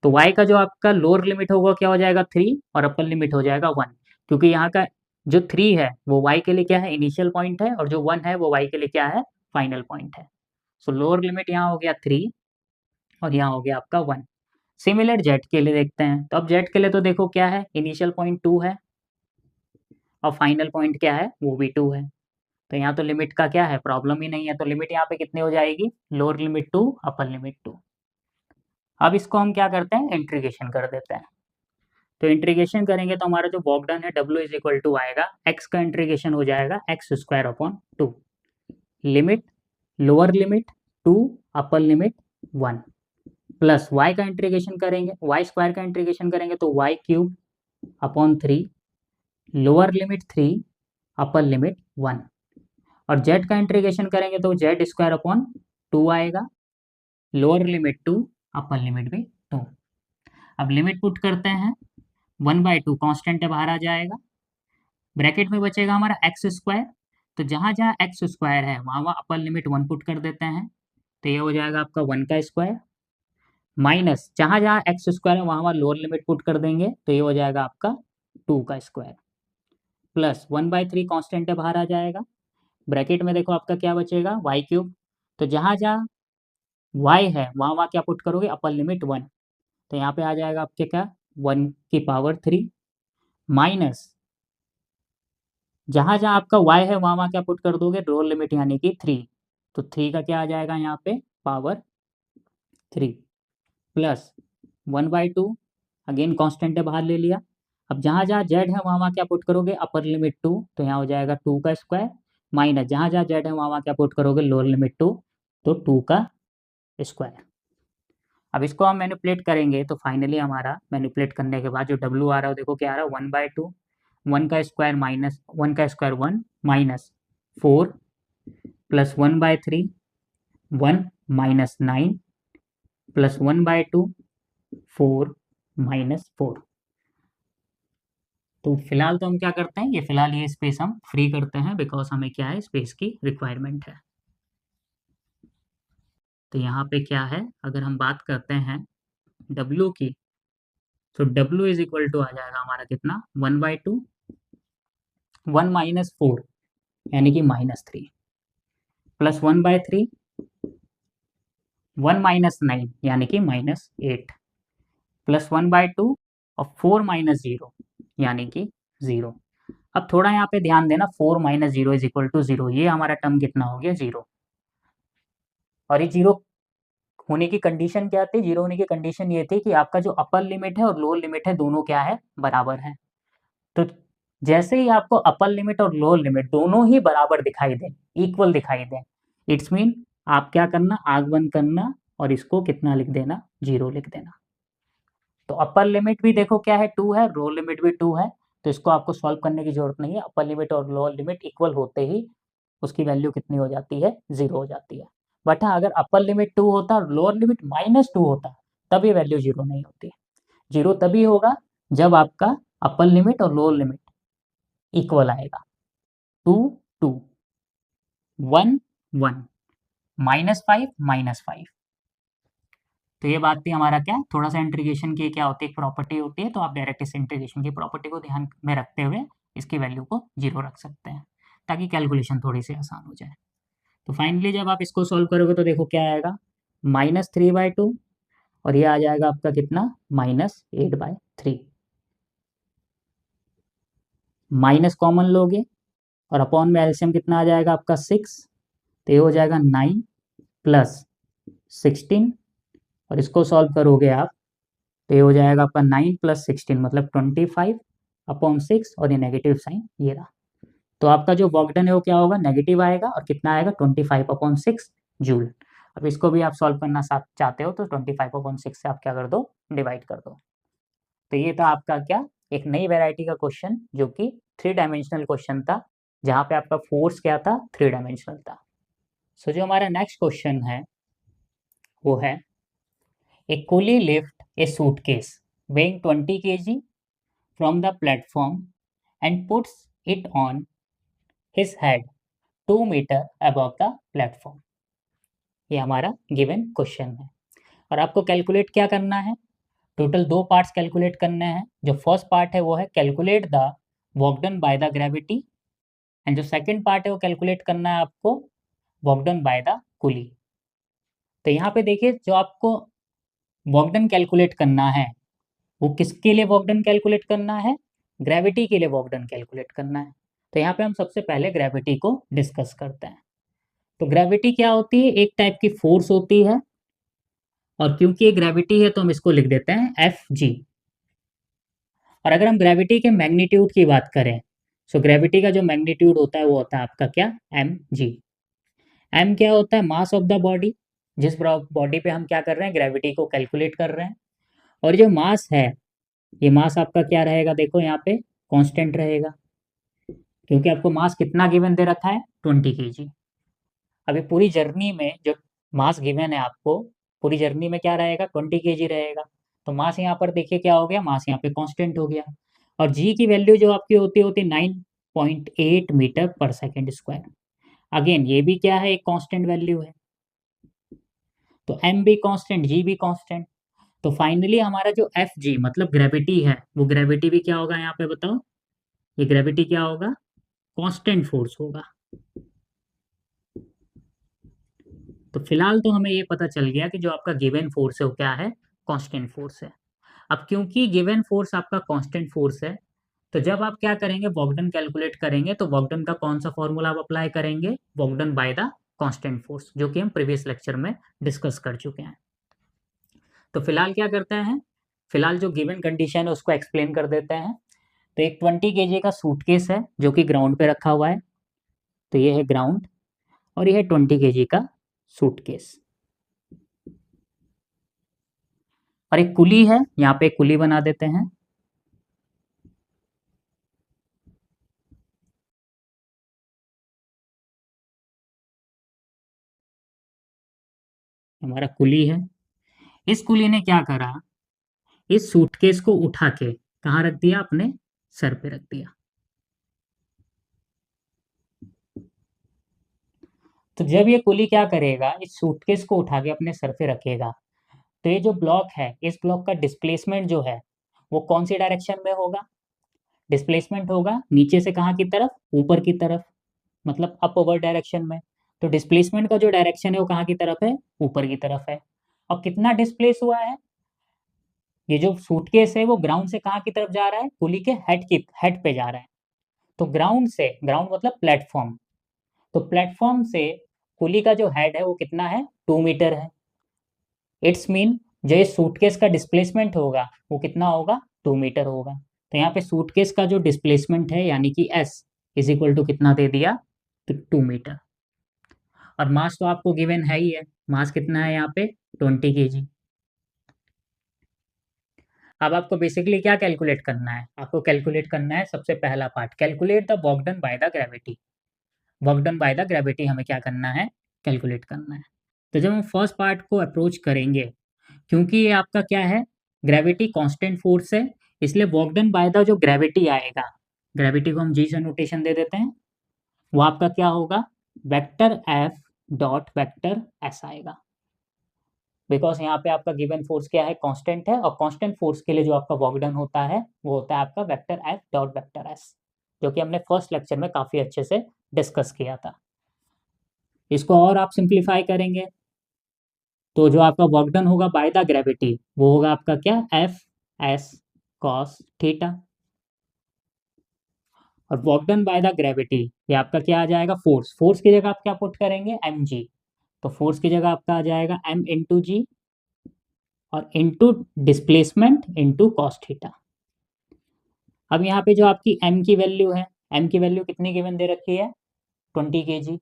Speaker 1: तो y का जो आपका लोअर लिमिट होगा क्या हो जाएगा, 3, और अपर लिमिट हो जाएगा 1, क्योंकि यहाँ का जो 3 है वो y के लिए क्या है, इनिशियल पॉइंट है, और जो 1 है वो y के लिए क्या है, फाइनल पॉइंट है। सो लोअर लिमिट यहाँ हो गया 3 और यहाँ हो गया आपका 1। सिमिलर जेड के लिए देखते हैं, तो अब जेड के लिए तो देखो क्या है, इनिशियल पॉइंट 2 है और फाइनल पॉइंट क्या है, वो भी 2 है। तो यहाँ तो लिमिट का क्या है, प्रॉब्लम ही नहीं है, तो लिमिट यहाँ पे कितनी हो जाएगी, लोअर लिमिट 2 अपर लिमिट 2। अब इसको हम क्या करते हैं, इंटीग्रेशन कर देते हैं। तो इंटीग्रेशन करेंगे तो हमारा जो वर्क डन है W इज इक्वल टू आएगा, x का इंटीग्रेशन हो जाएगा x square upon 2, limit lower limit 2 upper limit 1, plus y का इंटीग्रेशन करेंगे, y स्क्वायर का इंटीग्रेशन करेंगे तो y cube upon 3, lower limit 3 upper limit 1, और z का इंटीग्रेशन करेंगे तो z स्क्वायर अपॉन 2 आएगा, लोअर लिमिट 2 अपर लिमिट भी 2। अब लिमिट पुट करते हैं, 1/2 कांस्टेंट है, बाहर आ जाएगा, ब्रैकेट में बचेगा हमारा एक्स स्क्वायर, तो जहाँ जहाँ एक्स स्क्वायर है वहाँ वहाँ अपर लिमिट 1 पुट कर देते हैं, तो ये हो जाएगा आपका 1 का स्क्वायर, माइनस जहाँ जहाँ एक्स स्क्वायर है वहाँ वहाँ लोअर लिमिट पुट कर देंगे, तो ये हो जाएगा आपका 2 का स्क्वायर, प्लस 1/3 कॉन्स्टेंट है, बाहर आ जाएगा। ब्रैकेट में देखो आपका क्या बचेगा, वाई क्यूब। तो जहाँ जहाँ वाई है वहाँ वहाँ क्या पुट करोगे, अपर लिमिट 1। तो यहाँ पे आ जाएगा आपके क्या, 1⁻³ माइनस जहाँ जहाँ आपका y है वहाँ वहाँ क्या पुट कर दोगे, लोअर लिमिट यानी कि 3। तो 3 का क्या आ जाएगा यहाँ पे, पावर 3 प्लस 1/2, अगेन कांस्टेंट है, बाहर ले लिया। अब जहाँ जहाँ z है वहाँ वहाँ क्या पुट करोगे, अपर लिमिट 2। तो यहाँ हो जाएगा 2 का स्क्वायर माइनस जहाँ जहाँ z है वहाँ वहाँ क्या पुट करोगे, लोअर लिमिट 2, तो 2 का स्क्वायर। अब इसको हम मैनिपुलेट करेंगे तो फाइनली हमारा मैनिपुलेट करने के बाद जो w आ रहा है देखो क्या आ रहा है, 1/2, 1 का स्क्वायर माइनस 1 का square 1 minus 4 plus 1/3 1 minus 9 plus 1/2 4 minus 4। तो फिलहाल तो हम क्या करते हैं, ये फिलहाल ये स्पेस हम फ्री करते हैं बिकॉज हमें क्या है, स्पेस की रिक्वायरमेंट है। तो यहाँ पे क्या है, अगर हम बात करते हैं W की, तो W इज इक्वल टू आ जाएगा हमारा कितना, 1/2 1 माइनस 4 यानी कि -3 प्लस 1/3 1 माइनस 9 यानी कि -8 प्लस 1/2 और 4 माइनस 0 यानी कि 0। अब थोड़ा यहाँ पे ध्यान देना, 4 माइनस 0 इज इक्वल टू 0, ये हमारा टर्म कितना हो गया, 0। और ये 0 होने की कंडीशन क्या थी, 0 होने की कंडीशन ये थी कि आपका जो अपर लिमिट है और लोअर लिमिट है दोनों क्या है, बराबर है। तो जैसे ही आपको अपर लिमिट और लोअर लिमिट दोनों ही बराबर दिखाई दें, इक्वल दिखाई दें, इट्स मीन आप क्या करना, आग बंद करना और इसको कितना लिख देना, 0 लिख देना। तो अपर लिमिट भी देखो क्या है, 2 है, लोअर लिमिट भी 2 है। तो इसको आपको सॉल्व करने की जरूरत नहीं है, अपर लिमिट और लोअर लिमिट इक्वल होते ही उसकी वैल्यू कितनी हो जाती है, 0 हो जाती है। बट हाँ, अगर अपर लिमिट 2 होता और लोअर लिमिट -2 होता तब ये वैल्यू 0 नहीं होती। 0 तभी होगा जब आपका अपर लिमिट और लोअर लिमिट इक्वल आएगा, 2 2 1 1 -5 -5। तो ये बात थी हमारा क्या, थोड़ा सा इंटीग्रेशन की क्या होती है, एक प्रॉपर्टी होती है। तो आप डायरेक्ट इस इंटीग्रेशन की प्रॉपर्टी को ध्यान में रखते हुए इसकी वैल्यू को 0 रख सकते हैं ताकि कैलकुलेशन थोड़ी सी आसान हो जाए। तो फाइनली जब आप इसको सॉल्व करोगे तो देखो क्या आएगा, -3/2 और ये आ जाएगा आपका कितना, -8/3। माइनस कॉमन लोगे और अपॉन में एलसीएम कितना आ जाएगा आपका, 6। तो ये हो जाएगा 9 प्लस 16 और इसको सॉल्व करोगे आप तो ये हो जाएगा आपका 9 प्लस 16 मतलब 25/6 और ये नेगेटिव साइन ये रहा। तो आपका जो वर्क डन है वो क्या होगा, नेगेटिव आएगा और कितना आएगा, 25/6 जूल। अब इसको भी आप सॉल्व करना चाहते हो तो 25/6 से आप क्या कर दो, डिवाइड कर दो। तो ये था आपका क्या, एक नई वेराइटी का क्वेश्चन जो कि 3 डायमेंशनल क्वेश्चन था, जहाँ पे आपका फोर्स क्या था, 3 डायमेंशनल था। सो जो हमारा नेक्स्ट क्वेश्चन है वो है, a coolie lift a suitcase weighing 20 kg from the platform and puts it on his head 2 meter above the platform। ये हमारा गिवन क्वेश्चन है और आपको कैलकुलेट क्या करना है, टोटल 2 पार्ट्स कैलकुलेट करने हैं। जो फर्स्ट पार्ट है वो है calculate the work done by the gravity and जो सेकंड पार्ट है वो कैलकुलेट करना है आपको वर्क डन बाय द कुली। तो यहाँ पे देखिए, जो आपको वर्क डन कैलकुलेट करना है वो किसके लिए वर्क डन कैलकुलेट करना है, ग्रेविटी के लिए वर्क डन कैलकुलेट करना है। तो यहाँ पे हम सबसे पहले ग्रेविटी को डिस्कस करते हैं। तो ग्रेविटी क्या होती है, एक टाइप की फोर्स होती है और क्योंकि ये ग्रेविटी है तो हम इसको लिख देते हैं Fg। और अगर हम ग्रेविटी के मैग्नीट्यूड की बात करें, सो ग्रेविटी का जो मैग्नीट्यूड होता है वो होता है आपका क्या, mg। m क्या होता है, मास ऑफ द बॉडी, जिस बॉडी पे हम क्या कर रहे हैं, ग्रेविटी को कैलकुलेट कर रहे हैं। और जो मास है, ये मास आपका क्या रहेगा, देखो यहाँ पे कांस्टेंट रहेगा क्योंकि आपको मास कितना गिवन दे रखा है, 20 kg। अभी पूरी जर्नी में जो मास गिवन है आपको, पूरी जर्नी में क्या रहेगा, 20 kg रहेगा। तो मास यहाँ पर देखिए क्या हो गया, मास यहाँ पे कांस्टेंट हो गया। और जी की वैल्यू जो आपकी होती होती 9.8 मीटर पर सेकेंड स्क्वायर। अगेन ये भी क्या है, एक कांस्टेंट वैल्यू है। तो एम भी कांस्टेंट, जी भी कांस्टेंट। तो फाइनली हमारा जो एफ जी मतलब ग्रेविटी है, वो ग्रेविटी भी क्या होगा यहाँ पे बताओ, ये ग्रेविटी क्या होगा, कांस्टेंट फोर्स होगा। तो फिलहाल तो हमें ये पता चल गया कि जो आपका गिवन फोर्स है वो क्या है, कांस्टेंट फोर्स है। अब क्योंकि गिवन फोर्स आपका कांस्टेंट फोर्स है, तो जब आप क्या करेंगे, वॉकडन कैलकुलेट करेंगे, तो वॉकडन का कौन सा फॉर्मूला आप अप्लाई करेंगे, वॉकडन बाय द कांस्टेंट फोर्स, जो कि हम प्रीवियस लेक्चर में डिस्कस कर चुके हैं। तो फिलहाल क्या करते हैं, फिलहाल जो गिवन कंडीशन है उसको एक्सप्लेन कर देते हैं। तो एक 20 kg का सूटकेस है जो कि ग्राउंड पे रखा हुआ है। तो ये है ग्राउंड और ये है 20 kg का सूटकेस। और एक कुली है, यहाँ पे एक कुली बना देते हैं। हमारा कुली है। इस कुली ने क्या करा, इस सूटकेस को उठा के कहाँ रख दिया, अपने सर पे रख दिया। तो जब ये कुली क्या करेगा, इस सूटकेस को उठा के अपने सर पे रखेगा, तो ये जो ब्लॉक है, इस ब्लॉक का डिस्प्लेसमेंट जो है वो कौन सी डायरेक्शन में होगा, डिस्प्लेसमेंट होगा नीचे से कहाँ की तरफ, ऊपर की तरफ, मतलब अपवर्ड डायरेक्शन में। तो डिस्प्लेसमेंट का जो डायरेक्शन है वो कहाँ की तरफ है, ऊपर की तरफ है। और कितना डिस्प्लेस हुआ है, ये जो सूटकेस है वो ग्राउंड से कहाँ की तरफ जा रहा है, कुली के हेड पे जा रहा है। तो ग्राउंड से, ग्राउंड मतलब प्लेटफॉर्म, तो प्लेटफॉर्म से कुली का जो हेड है वो कितना है, 2 मीटर है। इट्स मीन जो ये सूटकेस का डिस्प्लेसमेंट होगा वो कितना होगा, 2 मीटर होगा। तो यहाँ पे सूटकेस का जो डिस्प्लेसमेंट है यानी कि एस इज इक्वल टू कितना दे दिया, तो 2 मीटर। और मास तो आपको गिवन है ही है, मास कितना है यहाँ पे, 20 kg। अब आपको बेसिकली क्या कैलकुलेट करना है, आपको कैलकुलेट करना है सबसे पहला part, calculate the work done by the gravity. Work done by the gravity हमें क्या करना है, कैलकुलेट करना है। तो जब हम फर्स्ट पार्ट को अप्रोच करेंगे, क्योंकि ये आपका क्या है, ग्रेविटी कांस्टेंट फोर्स है, इसलिए वर्क डन बाय द जो ग्रेविटी आएगा, ग्रेविटी को हम जी से नोटेशन दे देते हैं, वो आपका क्या होगा, vector F dot vector S आएगा। बिकॉज यहाँ पे आपका गिवन फोर्स क्या है, कांस्टेंट है, और कांस्टेंट फोर्स के लिए जो आपका वर्क डन होता है वो होता है आपका vector F dot vector S, जो कि हमने फर्स्ट लेक्चर में काफी अच्छे से डिस्कस किया था। इसको और आप सिंप्लीफाई करेंगे तो जो आपका वर्क डन होगा बाय द ग्रेविटी वो होगा आपका क्या, एफ एस कॉस थीटा। और work done by the gravity ये आपका क्या आ जाएगा, फोर्स, फोर्स की जगह आप क्या पुट करेंगे, एम जी। तो फोर्स की जगह आपका आ जाएगा एम इंटू जी और into displacement into cos theta. अब यहाँ पे जो आपकी m की वैल्यू है, m की वैल्यू कितनी गिवन दे रखी है, 20 kg।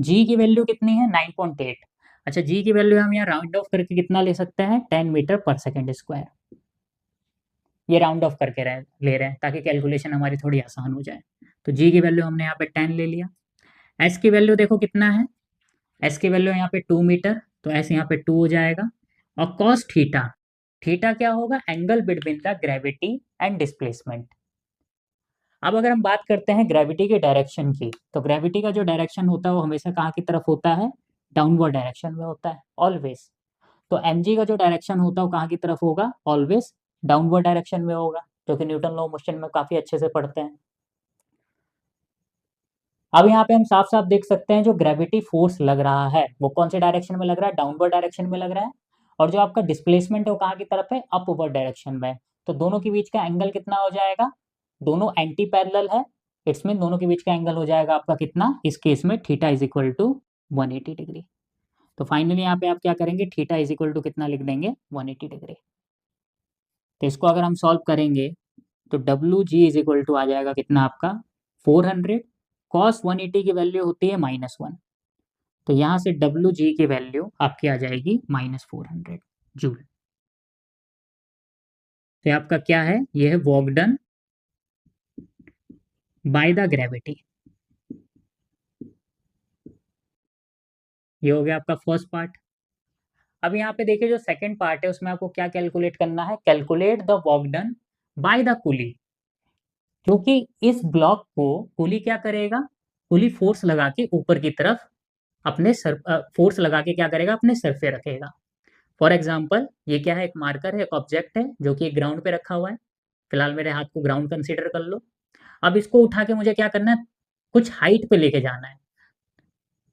Speaker 1: g की वैल्यू कितनी है, 9.8। अच्छा, g की वैल्यू हम यहाँ राउंड ऑफ करके कितना ले सकते हैं, 10 मीटर पर सेकेंड स्क्वायर। ये राउंड ऑफ करके ले रहे हैं ताकि कैलकुलेशन हमारी थोड़ी आसान हो जाए। तो g की वैल्यू हमने यहाँ पे 10 ले लिया। s की वैल्यू देखो कितना है, s की वैल्यू यहाँ पे 2 मीटर, तो s यहाँ पे 2 हो जाएगा। और cos थीटा, थीटा क्या होगा, angle between the gravity and displacement. अब अगर हम बात करते हैं ग्रेविटी के डायरेक्शन की, तो ग्रेविटी का जो डायरेक्शन होता है वो हमेशा कहाँ की तरफ होता है, डाउनवर्ड डायरेक्शन में होता है ऑलवेज। तो mg का जो डायरेक्शन होता है वो कहाँ की तरफ होगा, ऑलवेज डाउनवर्ड डायरेक्शन में होगा, जो कि न्यूटन लॉ मोशन में काफी अच्छे से पढ़ते हैं। अब यहाँ पे हम साफ साफ देख सकते हैं जो ग्रेविटी फोर्स लग रहा है वो कौन से डायरेक्शन में लग रहा है, डाउनवर्ड डायरेक्शन में लग रहा है। और जो आपका डिस्प्लेसमेंट है वो कहाँ की तरफ है, अपवर्ड डायरेक्शन में। तो दोनों के बीच का एंगल कितना हो जाएगा, दोनों एंटी पैरेलल है, इट्स मीन दोनों के बीच का एंगल हो जाएगा आपका कितना, इस केस में theta is equal to 180 degree. तो फाइनली यहाँ पे आप क्या करेंगे, थीटा इज इक्वल टू कितना लिख देंगे, 180 डिग्री। तो इसको अगर हम सॉल्व करेंगे तो W G is equal to आ जाएगा कितना आपका, 400। कॉस 180 की वैल्यू होती है -1, तो यहाँ से डब्ल्यू जी की वैल्यू आपकी आ जाएगी -400 जूल। तो आपका क्या है, ये है work done by the gravity. ये हो गया आपका फर्स्ट पार्ट। अब यहाँ पे देखिए जो सेकंड पार्ट है उसमें आपको क्या कैलकुलेट करना है, calculate the work done by the coolie. क्योंकि इस ब्लॉक को कुली क्या करेगा, कुली फोर्स लगा के ऊपर की तरफ अपने सर, फोर्स लगा के क्या करेगा, अपने सर पे रखेगा। फॉर एग्जाम्पल ये क्या है, एक मार्कर है, एक ऑब्जेक्ट है जो कि ग्राउंड पे रखा हुआ है। फिलहाल मेरे हाथ को ग्राउंड कंसीडर कर लो। अब इसको उठा के मुझे क्या करना है, कुछ हाइट पे लेके जाना है।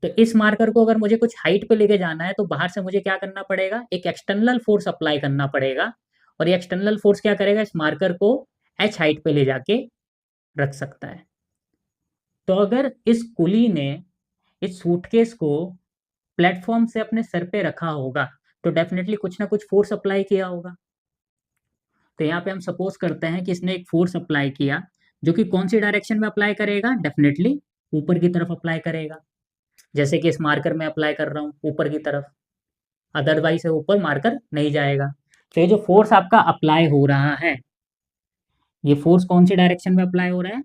Speaker 1: तो इस मार्कर को अगर मुझे कुछ हाइट पे लेके जाना है तो बाहर से मुझे क्या करना पड़ेगा, एक एक्सटर्नल फोर्स अप्लाई करना पड़ेगा। और ये एक्सटर्नल फोर्स क्या करेगा, इस मार्कर को एच हाइट पे ले जाके रख सकता है। तो अगर इस कुली ने इस सूटकेस को प्लेटफॉर्म से अपने सर पे रखा होगा तो डेफिनेटली कुछ ना कुछ फोर्स अप्लाई किया होगा। तो यहाँ पे हम सपोज करते हैं कि इसने एक फोर्स अप्लाई किया, जो कि कौन सी डायरेक्शन में अप्लाई करेगा, डेफिनेटली ऊपर की तरफ अप्लाई करेगा। जैसे कि इस मार्कर में अप्लाई कर रहा हूँ ऊपर की तरफ, अदरवाइज ऊपर मार्कर नहीं जाएगा। तो ये जो फोर्स आपका अप्लाई हो रहा है, ये फोर्स कौन सी डायरेक्शन में अप्लाई हो रहा है,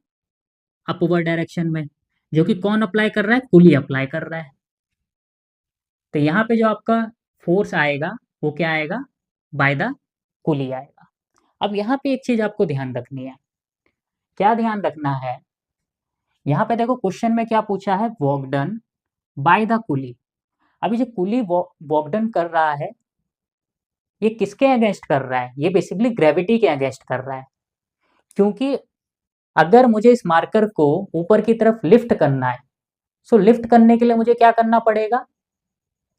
Speaker 1: अपवर्ड डायरेक्शन में। जो कि कौन अप्लाई कर रहा है, कुली अप्लाई कर रहा है। तो यहाँ पे जो आपका फोर्स आएगा वो क्या आएगा, बाय द कुली आएगा। अब यहाँ पे एक चीज आपको ध्यान रखनी है। क्या ध्यान रखना है, यहाँ पे देखो क्वेश्चन में क्या पूछा है, वर्क डन बाय द कुली। अभी जो कुली वर्क डन कर रहा है, ये किसके अगेंस्ट कर रहा है, ये बेसिकली ग्रेविटी के अगेंस्ट कर रहा है। क्योंकि अगर मुझे इस मार्कर को ऊपर की तरफ लिफ्ट करना है, सो लिफ्ट करने के लिए मुझे क्या करना पड़ेगा,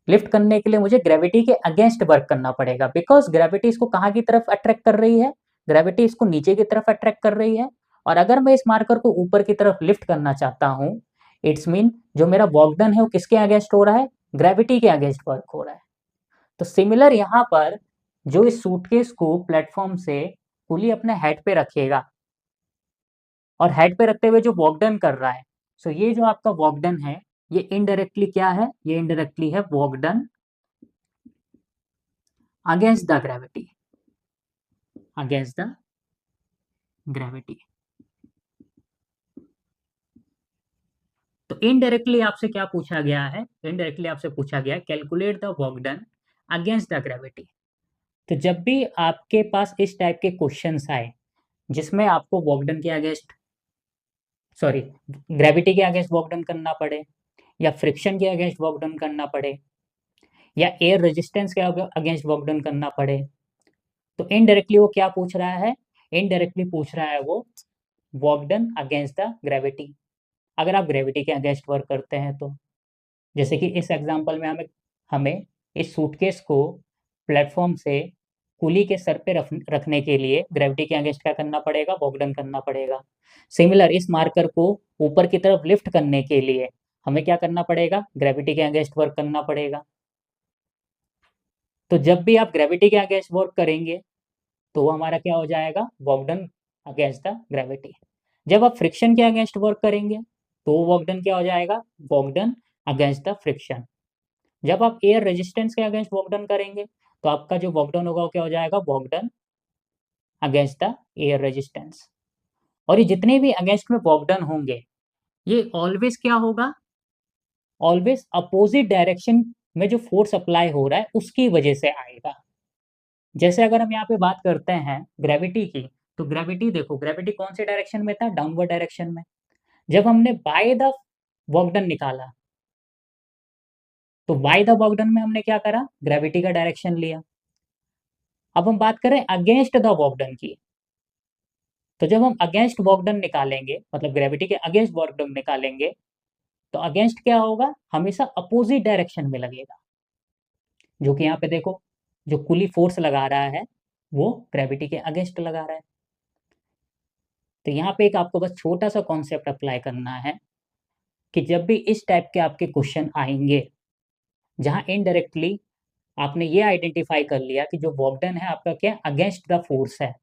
Speaker 1: लिफ्ट करने के लिए मुझे ग्रेविटी के अगेंस्ट वर्क करना पड़ेगा। बिकॉज ग्रेविटी इसको कहाँ की तरफ अट्रैक्ट कर रही है, ग्रेविटी इसको नीचे की तरफ अट्रैक्ट कर रही है। और अगर मैं इस मार्कर को ऊपर की तरफ लिफ्ट करना चाहता हूँ, इट्स मीन जो मेरा वर्क डन है वो किसके अगेंस्ट हो रहा है, ग्रेविटी के अगेंस्ट वर्क हो रहा है। तो सिमिलर यहाँ पर जो इस सूटकेस को प्लेटफॉर्म से पुली अपने हेड पे रखेगा, और हेड पे रखते हुए जो वर्क डन कर रहा है, सो ये जो आपका वर्क डन है, ये इनडायरेक्टली क्या है, ये इनडायरेक्टली है work done against the gravity, against the gravity. तो इनडायरेक्टली आपसे क्या पूछा गया है, इनडायरेक्टली आपसे पूछा गया है calculate the work done against the gravity. तो जब भी आपके पास इस टाइप के क्वेश्चंस आए जिसमें आपको वर्क डन के अगेंस्ट, सॉरी, ग्रेविटी के अगेंस्ट वर्क डन करना पड़े, या फ्रिक्शन के अगेंस्ट वर्क डन करना पड़े, या एयर रेजिस्टेंस के अगेंस्ट वर्क डन करना पड़े, तो इनडायरेक्टली वो क्या पूछ रहा है, इनडायरेक्टली पूछ रहा है वो work done against the gravity. अगर आप ग्रेविटी के अगेंस्ट वर्क करते हैं तो, जैसे कि इस एग्जांपल में हमें हमें इस सूटकेस को प्लेटफॉर्म से कुली के सर पे रखने के लिए ग्रेविटी के अगेंस्ट क्या करना पड़ेगा, वर्क डन करना पड़ेगा। सिमिलर इस मार्कर को ऊपर की तरफ लिफ्ट करने के लिए हमें क्या करना पड़ेगा, ग्रेविटी के अगेंस्ट वर्क करना पड़ेगा। तो जब भी आप ग्रेविटी के अगेंस्ट वर्क करेंगे तो वो हमारा क्या हो जाएगा, work done against the gravity. जब आप फ्रिक्शन के अगेंस्ट वर्क करेंगे तो वो वर्क डन क्या हो जाएगा, work done against the friction. जब आप एयर रेजिस्टेंस के अगेंस्ट वर्क डन करेंगे तो आपका जो वर्क डन होगा वो क्या हो जाएगा, work done against the air resistance. और ये जितने भी अगेंस्ट में वर्क डन होंगे, ये ऑलवेज क्या होगा, ऑलवेज अपोजिट डायरेक्शन में जो फोर्स अप्लाई हो रहा है उसकी वजह से आएगा। जैसे अगर हम यहाँ पे बात करते हैं ग्रेविटी की, तो ग्रेविटी देखो, ग्रेविटी कौन से डायरेक्शन में था, डाउनवर्ड डायरेक्शन में। जब हमने बाय द वर्क डन निकाला, तो बाय द वर्क डन में हमने क्या करा, ग्रेविटी का डायरेक्शन लिया। अब हम बात करें अगेंस्ट द वर्क डन की, तो जब हम अगेंस्ट वर्क डन निकालेंगे, मतलब ग्रेविटी के अगेंस्ट वर्क डन निकालेंगे, तो अगेंस्ट क्या होगा, हमेशा अपोजिट डायरेक्शन में लगेगा। जो कि यहाँ पे देखो, जो कुली फोर्स लगा रहा है वो ग्रेविटी के अगेंस्ट लगा रहा है। तो यहाँ पे एक आपको बस छोटा सा कॉन्सेप्ट अप्लाई करना है कि जब भी इस टाइप के आपके क्वेश्चन आएंगे जहाँ इनडायरेक्टली आपने ये आइडेंटिफाई कर लिया कि जो वर्क डन है आपका क्या, अगेंस्ट द फोर्स है,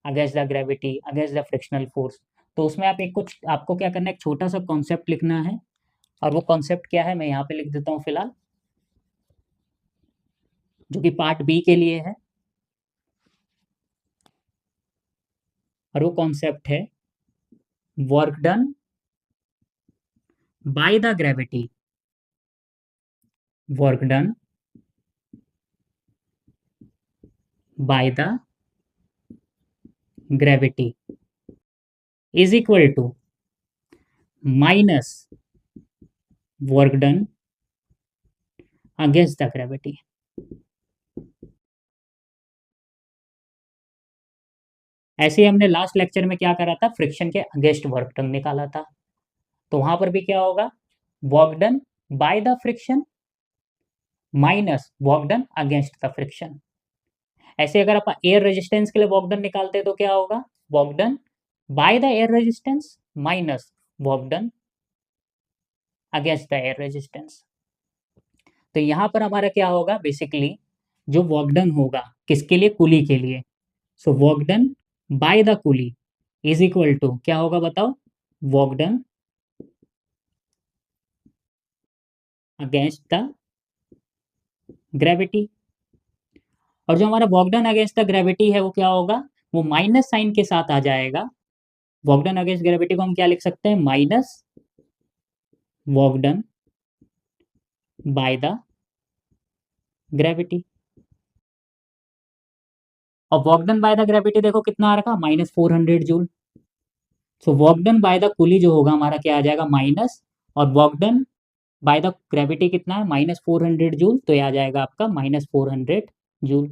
Speaker 1: against the gravity, against the frictional force, तो उसमें आप एक कुछ आपको क्या करना है, एक छोटा सा कॉन्सेप्ट लिखना है। और वो कॉन्सेप्ट क्या है, मैं यहाँ पे लिख देता हूँ फिलहाल, जो कि पार्ट बी के लिए है। और वो कॉन्सेप्ट है work done by the gravity, work done by the gravity is equal to minus work done against the gravity. ऐसे ही हमने लास्ट लेक्चर में क्या करा था, फ्रिक्शन के अगेंस्ट वर्क डन निकाला था। तो वहां पर भी क्या होगा, work done by the friction minus work done against the friction. ऐसे अगर आप एयर रेजिस्टेंस के लिए वर्क डन निकालते हैं तो क्या होगा, work done by the air resistance minus work done against the air resistance. तो यहां पर हमारा क्या होगा, बेसिकली जो वर्क डन होगा किसके लिए, कुली के लिए। So work done by the coolie is equal to क्या होगा बताओ, work done against the gravity. और जो हमारा work done against the gravity है वो क्या होगा, वो माइनस साइन के साथ आ जाएगा। वर्क डन अगेंस्ट ग्रेविटी को हम क्या लिख सकते हैं, minus work done by the gravity. और work done by the gravity देखो कितना आ रखा, -400 joule. So work done by the coolie जो होगा हमारा क्या आ जाएगा, माइनस, और work done by the gravity कितना है, -400 जूल, तो ये आ जाएगा आपका -400 जूल।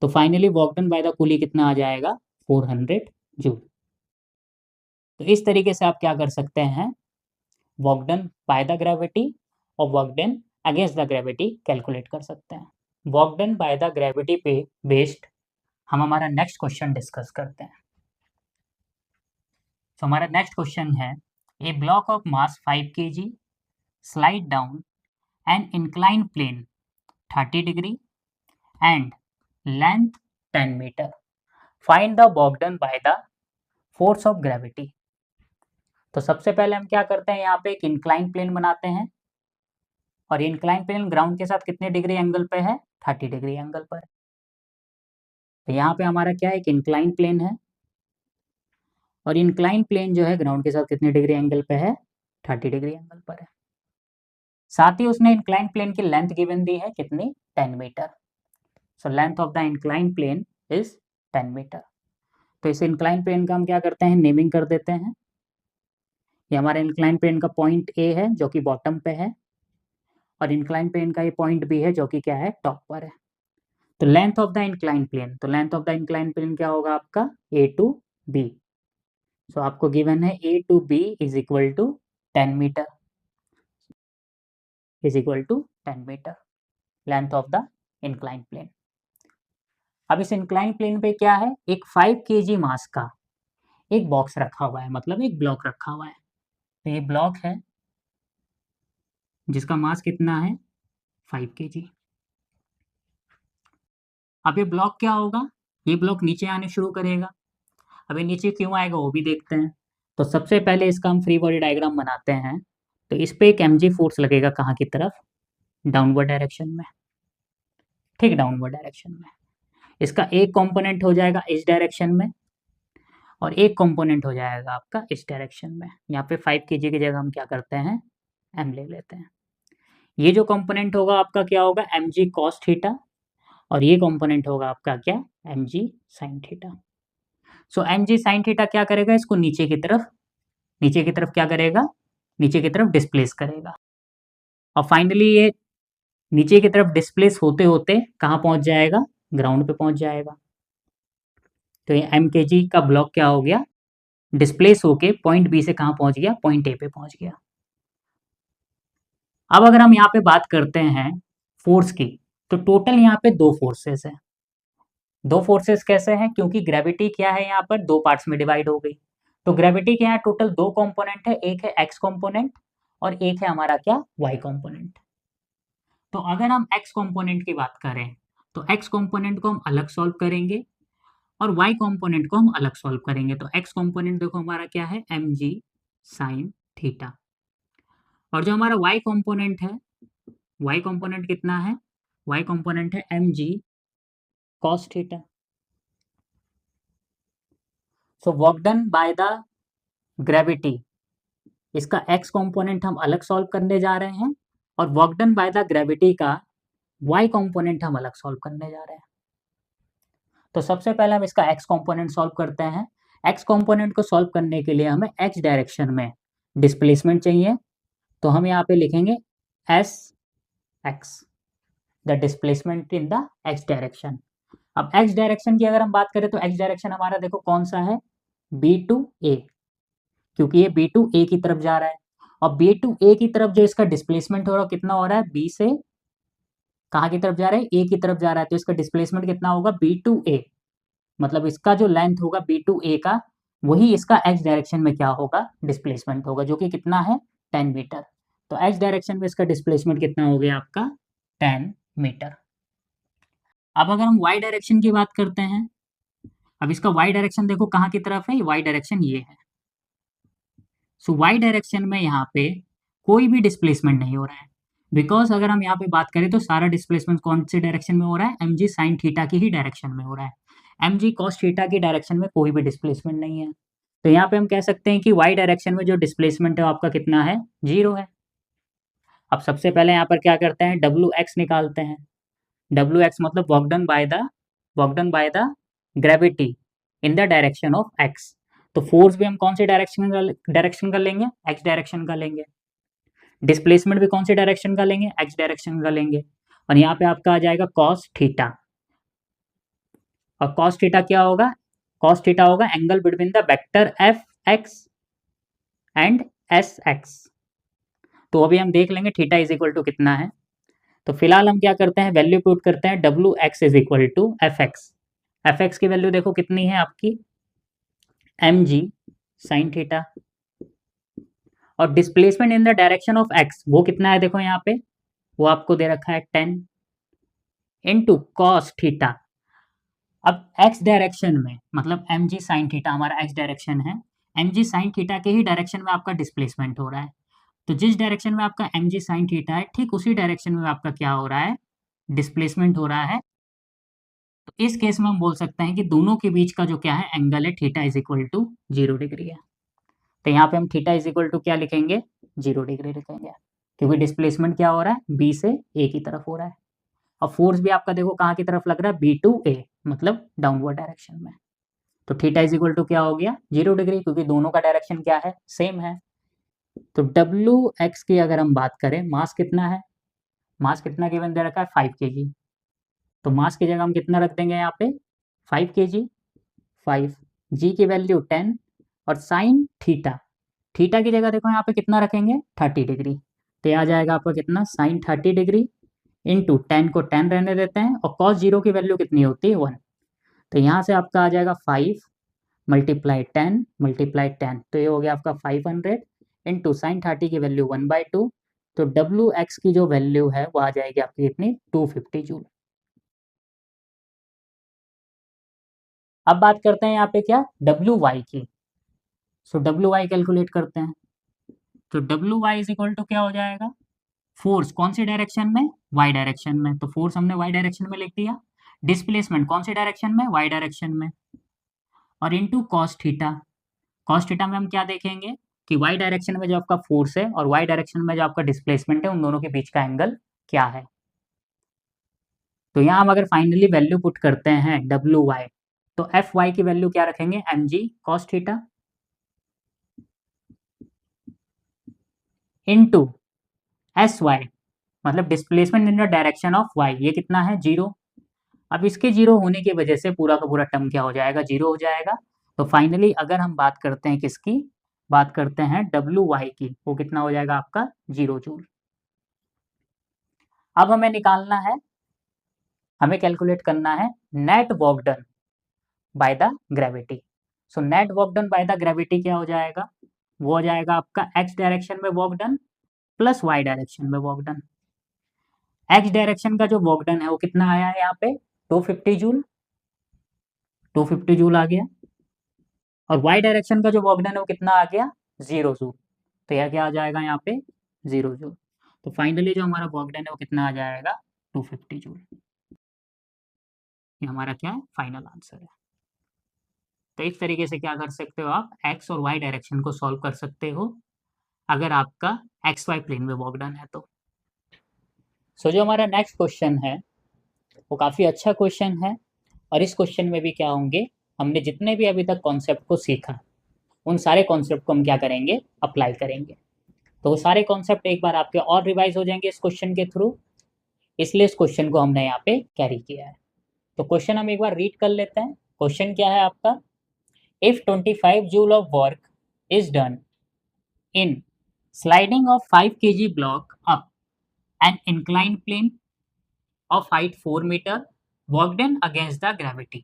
Speaker 1: तो finally work done by the coolie कितना आ जाएगा, 400 जूल। तो इस तरीके से आप क्या कर सकते हैं, work done by the gravity और work done against the gravity calculate कर सकते हैं। Work done by the gravity पे बेस्ड हम हमारा नेक्स्ट क्वेश्चन डिस्कस करते हैं। तो हमारा नेक्स्ट क्वेश्चन है, a block of mass 5 kg slide down an incline plane 30 degree and length 10 metre, find the work done by the force of gravity. तो सबसे पहले हम क्या करते हैं, यहाँ पे एक इंक्लाइन प्लेन बनाते हैं, और इंक्लाइन प्लेन ग्राउंड के साथ कितने डिग्री एंगल पे है, 30 डिग्री एंगल पर। तो यहाँ पे हमारा क्या है, एक इंक्लाइन प्लेन है, और इंक्लाइन प्लेन जो है ग्राउंड के साथ कितने डिग्री एंगल पे है, 30 डिग्री एंगल पर है। साथ ही उसने इंक्लाइन प्लेन की लेंथ गिवन दी है कितनी, 10 metre. So length of the incline plane is 10 metre. तो इस इंक्लाइन प्लेन का हम क्या करते हैं, नेमिंग कर देते हैं। ये हमारा इंक्लाइन प्लेन का पॉइंट ए है जो कि बॉटम पे है, और इंक्लाइन प्लेन का ये पॉइंट बी है जो कि क्या है, टॉप पर है। तो length of the incline plane, तो length of the incline plane क्या होगा आपका, ए टू बी। सो आपको गिवन है A to B is equal to 10 metre, is equal to 10 metre length of the incline plane. अब इस इंक्लाइन प्लेन पे क्या है, एक 5 kg मास का एक बॉक्स रखा हुआ है, मतलब एक ब्लॉक रखा हुआ है। तो ये ब्लॉक है जिसका मास कितना है, 5 kg। अब ये ब्लॉक क्या होगा, ये ब्लॉक नीचे आने शुरू करेगा। अब ये नीचे क्यों आएगा वो भी देखते हैं। तो सबसे पहले इसका हम फ्री बॉडी डायग्राम बनाते हैं। तो इस पे एक mg फोर्स लगेगा, कहाँ की तरफ, डाउनवर्ड डायरेक्शन में, ठीक, डाउनवर्ड डायरेक्शन में। इसका एक कंपोनेंट हो जाएगा इस डायरेक्शन में, और एक कंपोनेंट हो जाएगा आपका इस डायरेक्शन में। यहाँ पे 5 kg की जगह हम क्या करते हैं, m ले लेते हैं। ये जो कंपोनेंट होगा आपका क्या होगा, mg cos थीटा, और ये कंपोनेंट होगा आपका क्या, mg sin थीटा। सो mg sin थीटा क्या करेगा, इसको नीचे की तरफ क्या करेगा, नीचे की तरफ डिस्प्लेस करेगा। और फाइनली ये नीचे की तरफ डिस्प्लेस होते होते कहाँ पहुंच जाएगा, ग्राउंड पे पहुंच जाएगा। तो ये एम के जी का ब्लॉक क्या हो गया, डिस्प्लेस होके पॉइंट बी से कहाँ पहुंच गया, पॉइंट ए पे पहुंच गया। अब अगर हम यहाँ पे बात करते हैं फोर्स की, तो टोटल यहाँ पे दो फोर्सेस है। दो फोर्सेस कैसे हैं, क्योंकि ग्रेविटी क्या है यहाँ पर दो पार्ट्स में डिवाइड हो गई। तो ग्रेविटी के यहाँ टोटल दो कंपोनेंट है, एक है एक्स कंपोनेंट और एक है हमारा क्या, वाई कंपोनेंट। तो अगर हम एक्स कंपोनेंट की बात करें तो एक्स कंपोनेंट को हम अलग सॉल्व करेंगे और वाई कंपोनेंट को हम अलग सॉल्व करेंगे। तो एक्स कंपोनेंट देखो हमारा क्या है, एम जी साइन थीटा, और जो हमारा वाई कंपोनेंट है, वाई कंपोनेंट कितना है, वाई कंपोनेंट है M G cos theta. So work done by the gravity, इसका एक्स कंपोनेंट हम अलग सॉल्व करने जा रहे हैं, और work done by the gravity का वाई कंपोनेंट हम अलग सॉल्व करने जा रहे हैं। तो सबसे पहले हम इसका एक्स कंपोनेंट सॉल्व करते हैं। एक्स कंपोनेंट को सॉल्व करने के लिए हमें एक्स डायरेक्शन में डिस्प्लेसमेंट चाहिए, तो हम यहाँ पे लिखेंगे S x, the displacement in the x direction. अब एक्स डायरेक्शन की अगर हम बात करें तो एक्स डायरेक्शन हमारा देखो कौन सा है, बी टू ए, क्योंकि ये बी टू ए की तरफ जा रहा है। और बी टू ए की तरफ जो इसका डिस्प्लेसमेंट हो रहा है कितना हो रहा है, बी से कहाँ की तरफ जा रहा है, ए की तरफ जा रहा है, तो इसका डिस्प्लेसमेंट कितना होगा, बी टू ए, मतलब इसका जो लेंथ होगा बी टू ए का, वही इसका एक्स डायरेक्शन में क्या होगा, डिस्प्लेसमेंट होगा, जो कि कितना है 10 मीटर। तो एक्स डायरेक्शन में इसका डिस्प्लेसमेंट कितना हो गया आपका 10 मीटर। अब अगर हम वाई डायरेक्शन की बात करते हैं, अब इसका वाई डायरेक्शन देखो कहाँ की तरफ है, वाई डायरेक्शन ये है। सो वाई डायरेक्शन में यहाँ पे कोई भी डिस्प्लेसमेंट नहीं हो रहा है, बिकॉज अगर हम यहाँ पे बात करें तो सारा डिस्प्लेसमेंट कौन से डायरेक्शन में हो रहा है, एम जी साइन थीटा की ही डायरेक्शन में हो रहा है। एम जी कॉस थीटा की डायरेक्शन में कोई भी डिस्प्लेसमेंट नहीं है। तो यहाँ पे हम कह सकते हैं कि वाई डायरेक्शन में जो डिस्प्लेसमेंट है वो आपका कितना है, 0 है। अब सबसे पहले यहाँ पर क्या करते हैं, डब्ल्यू एक्स निकालते हैं। डब्ल्यू एक्स मतलब वॉकडन bye the gravity in the direction of x. तो फोर्स भी हम कौन से डायरेक्शन का लेंगे, एक्स डायरेक्शन का लेंगे। डिस्प्लेसमेंट भी कौन से डायरेक्शन का लेंगे, एक्स डायरेक्शन का लेंगे। और यहाँ पे आपका आ जाएगा कॉस थीटा। और कॉस थीटा क्या होगा, कॉस थीटा होगा angle between the vector F x and S x. तो अभी हम देख लेंगे थीटा इज इक्वल टू कितना है। तो फिलहाल हम क्या करते हैं, वैल्यू पुट करते हैं, W X is equal to F X. F X की वैल्यू देखो कितनी है आपकी, एम जी साइन थीटा। और displacement in the direction of X वो कितना है, देखो यहाँ पे वो आपको दे रखा है 10 इंटू कॉस थीटा। अब एक्स डायरेक्शन में मतलब एम जी साइन थीटा हमारा एक्स डायरेक्शन है, एम जी साइन थीटा के ही डायरेक्शन में आपका डिस्प्लेसमेंट हो रहा है। तो जिस डायरेक्शन में आपका एम जी साइन थीटा है ठीक उसी डायरेक्शन में आपका क्या हो रहा है, डिस्प्लेसमेंट हो रहा है। तो इस केस में हम बोल सकते हैं कि दोनों के बीच का जो क्या है एंगल है, theta is equal to 0 degree है। तो यहाँ पे हम थीटा इज इक्वल टू क्या लिखेंगे, 0 डिग्री लिखेंगे, क्योंकि डिस्प्लेसमेंट क्या हो रहा है, बी से ए की तरफ हो रहा है। और फोर्स भी आपका देखो कहाँ की तरफ लग रहा है, बी टू ए, मतलब डाउनवर्ड डायरेक्शन में। तो थीटा इज इक्वल टू क्या हो गया, 0 डिग्री, क्योंकि दोनों का डायरेक्शन क्या है, सेम है। तो डब्ल्यू एक्स की अगर हम बात करें, मास कितना है, मास कितना गिवन दे रखा है, 5 kg। तो मास की जगह हम कितना रख देंगे यहाँ पे, 5 kg, 5 जी की वैल्यू 10, और साइन थीटा, थीटा की जगह देखो यहाँ पे कितना रखेंगे, 30 डिग्री। तो आ जाएगा आपका कितना, साइन 30 डिग्री इंटू 10 को 10 रहने देते हैं, और कॉस 0 की वैल्यू कितनी होती है, 1। तो यहाँ से आपका आ जाएगा 5 मल्टीप्लाई 10 मल्टीप्लाई 10, तो ये हो गया आपका 500 इंटू साइन 30 की वैल्यू 1/2। तो डब्ल्यू एक्स की जो वैल्यू है वो आ जाएगी आपकी कितनी, 250 जूल। अब बात करते हैं यहाँ पे क्या, डब्ल्यू वाई की। सो डब्ल्यू वाई कैलकुलेट करते हैं। तो W Y is equal to क्या हो जाएगा, फोर्स कौन सी डायरेक्शन में, वाई डायरेक्शन में, तो फोर्स हमने वाई डायरेक्शन में लिख दिया। डिस्प्लेसमेंट कौन सी डायरेक्शन में, वाई डायरेक्शन में, और into cos theta. Cos theta में हम क्या देखेंगे कि वाई डायरेक्शन में जो आपका फोर्स है और वाई डायरेक्शन में जो आपका डिस्प्लेसमेंट है उन दोनों के बीच का एंगल क्या है। तो यहाँ हम अगर फाइनली वैल्यू पुट करते हैं डब्ल्यू वाई, तो एफ वाई की वैल्यू क्या रखेंगे, M G cos theta into S Y, मतलब displacement in the direction of Y, ये कितना है, 0। अब इसके 0 होने की वजह से पूरा का पूरा टर्म क्या हो जाएगा, 0 हो जाएगा। तो फाइनली अगर हम बात करते हैं किसकी, बात करते हैं डब्ल्यू वाई की, वो कितना हो जाएगा आपका, 0 जूल। अब हमें निकालना है, हमें कैलकुलेट करना है net work done by the gravity. So net work done by the gravity क्या हो जाएगा, वो हो जाएगा आपका एक्स डायरेक्शन में work done plus Y direction में वर्क डन। एक्स डायरेक्शन का जो वर्क डन है वो कितना आया है यहाँ पे, 250 जूल, 250 जूल आ गया। और वाई डायरेक्शन का जो वर्क डन है वो कितना आ गया, 0 जूल। तो यह क्या आ जाएगा यहाँ पे, 0 जूल। तो फाइनली जो हमारा वर्क डन है वो कितना आ जाएगा, 250 जूल। ये हमारा क्या है, फाइनल आंसर है। तो इस तरीके से क्या कर सकते हो आप, एक्स और वाई डायरेक्शन को सॉल्व कर सकते हो अगर आपका एक्स वाई प्लेन में वर्क डन है तो। सो जो हमारा नेक्स्ट क्वेश्चन है वो काफ़ी अच्छा क्वेश्चन है, और इस क्वेश्चन में भी क्या होंगे, हमने जितने भी अभी तक कॉन्सेप्ट को सीखा उन सारे कॉन्सेप्ट को हम क्या करेंगे, अप्लाई करेंगे। तो वो सारे कॉन्सेप्ट एक बार आपके और रिवाइज हो जाएंगे इस क्वेश्चन के थ्रू, इसलिए इस क्वेश्चन को हमने यहाँ पे कैरी किया है। तो क्वेश्चन हम एक बार रीड कर लेते हैं। क्वेश्चन क्या है आपका, if 25 joule of work is done in sliding of 5 kg block up an incline plane of height 4 metre work done against the gravity.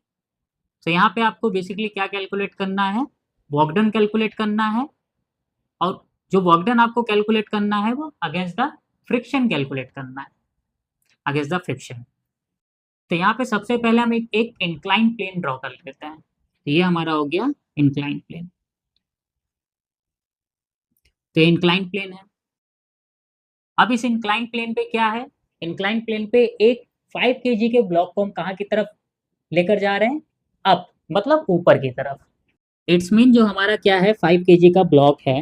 Speaker 1: तो यहाँ पे आपको बेसिकली क्या कैलकुलेट करना है, वर्क डन कैलकुलेट करना है, और जो वर्क डन आपको कैलकुलेट करना है वो अगेंस्ट द फ्रिक्शन कैलकुलेट करना है, अगेंस्ट द फ्रिक्शन। तो यहाँ पे सबसे पहले हम एक इंक्लाइन प्लेन ड्रॉ कर लेते हैं। तो ये हमारा हो गया इंक्लाइन प्लेन। तो इंक्लाइन प्लेन है। अब इस इंक्लाइन प्लेन पे क्या है, इंक्लाइन प्लेन पे एक 5 kg के ब्लॉक को हम कहाँ की तरफ लेकर जा रहे हैं, अप, मतलब ऊपर की तरफ। इट्स मीन जो हमारा क्या है 5 kg का ब्लॉक है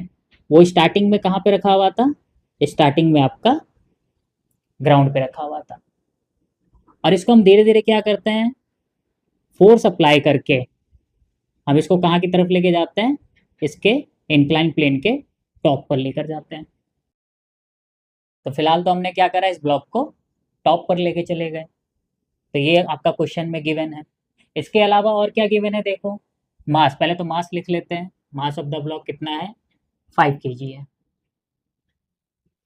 Speaker 1: वो स्टार्टिंग में कहाँ पे रखा हुआ था, स्टार्टिंग में आपका ग्राउंड पे रखा हुआ था, और इसको हम धीरे धीरे क्या करते हैं, फोर्स अप्लाई करके हम इसको कहाँ की तरफ लेके जाते हैं, इसके इंक्लाइन प्लेन के टॉप पर लेकर जाते हैं। तो फिलहाल तो हमने क्या करा, इस ब्लॉक को टॉप पर लेके चले गए। तो ये आपका क्वेश्चन में गिवन है। इसके अलावा और क्या गिवन है देखो, मास, पहले तो मास लिख लेते हैं। मास ऑफ द ब्लॉक कितना है, 5 kg है।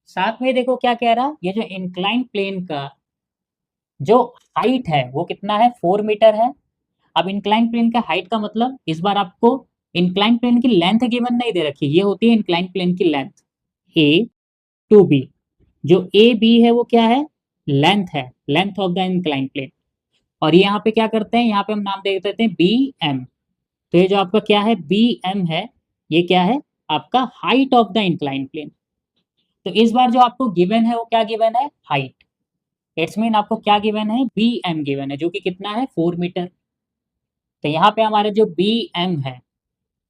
Speaker 1: साथ में देखो क्या कह रहा, ये जो इंक्लाइन प्लेन का जो हाइट है वो कितना है, 4 मीटर है। अब इंक्लाइन प्लेन का हाइट का मतलब, इस बार आपको इंक्लाइन प्लेन की लेंथ गिवन नहीं दे रखी, ये होती है इंक्लाइन प्लेन की लेंथ, ए टू बी। जो ए बी है वो क्या है, लेंथ है, length of the incline plane. और ये यहाँ पे क्या करते हैं, यहाँ पे हम नाम दे देते हैं बी एम। तो ये जो आपका क्या है बी एम है, ये क्या है आपका height of the incline plane. तो इस बार जो आपको गिवन है वो क्या गिवन है, हाइट। इट्स मीन आपको क्या गिवन है, बी एम गिवन है, जो कि कितना है 4 मीटर। तो यहाँ पे हमारे जो बी एम है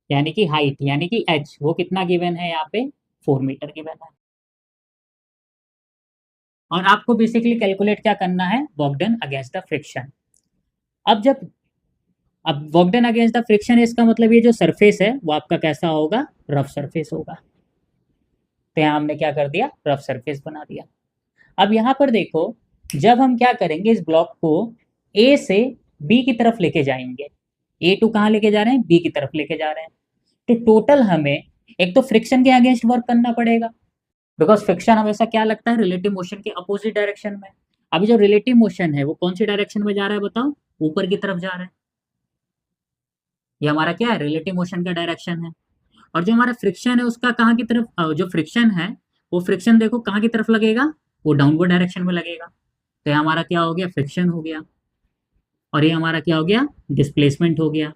Speaker 1: यानी कि हाइट यानी कि एच, वो कितना गिवन है यहाँ पे, 4 मीटर गिवन है। और आपको बेसिकली कैलकुलेट क्या करना है, work done against the friction. अब जब अब work done against the friction, इसका मतलब ये जो सरफेस है वो आपका कैसा होगा, रफ सरफेस होगा। तो यहाँ हमने क्या कर दिया, रफ सरफेस बना दिया। अब यहाँ पर देखो, जब हम क्या करेंगे, इस ब्लॉक को ए से बी की तरफ लेके जाएंगे, ए टू कहाँ लेके जा रहे हैं, बी की तरफ लेके जा रहे हैं। तो टोटल हमें एक तो फ्रिक्शन के अगेंस्ट वर्क करना पड़ेगा, बिकॉज फ्रिक्शन हमेशा क्या लगता है, रिलेटिव मोशन के अपोजिट डायरेक्शन में। अभी जो रिलेटिव मोशन है वो कौन सी डायरेक्शन में जा रहा है बताओ, ऊपर की तरफ जा रहा है। ये हमारा क्या है, रिलेटिव मोशन का डायरेक्शन है। और जो हमारा फ्रिक्शन है उसका कहाँ की तरफ, जो फ्रिक्शन है वो फ्रिक्शन देखो कहाँ की तरफ लगेगा, वो डाउनवर्ड डायरेक्शन में लगेगा। तो ये हमारा क्या हो गया, फ्रिक्शन हो गया। और ये हमारा क्या हो गया, डिस्प्लेसमेंट हो गया।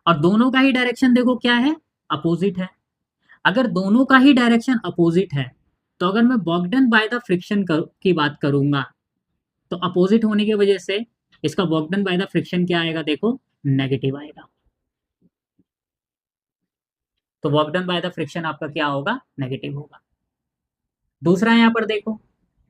Speaker 1: और दोनों का ही डायरेक्शन देखो क्या है, अपोजिट है। अगर दोनों का ही डायरेक्शन अपोजिट है, तो अगर मैं work done by the friction की बात करूंगा, तो अपोजिट होने की वजह से इसका work done by the friction क्या आएगा, देखो नेगेटिव आएगा। तो work done by the friction आपका क्या होगा, नेगेटिव होगा। दूसरा यहाँ पर देखो,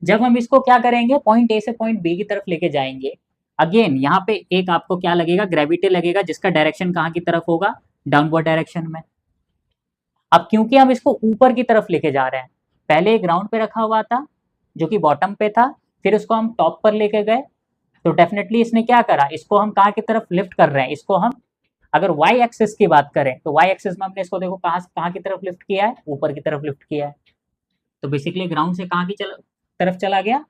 Speaker 1: जब हम इसको क्या करेंगे, पॉइंट ए से पॉइंट बी की तरफ लेके जाएंगे, अगेन यहाँ पे एक आपको क्या लगेगा, ग्रेविटी लगेगा, जिसका डायरेक्शन कहाँ की तरफ होगा, डाउनवर्ड डायरेक्शन में। अब क्योंकि हम इसको ऊपर की तरफ लेके जा रहे हैं, पहले ग्राउंड पे रखा हुआ था जो कि बॉटम पे था, फिर उसको हम टॉप पर लेके गए, तो डेफिनेटली इसने क्या करा, इसको हम कहाँ की तरफ लिफ्ट कर रहे हैं, इसको हम अगर वाई एक्सिस की बात करें तो वाई एक्सिस में हमने इसको देखो कहाँ की तरफ लिफ्ट किया है, ऊपर की तरफ लिफ्ट किया है। तो बेसिकली ग्राउंड से कहाँ की तरफ चला गया,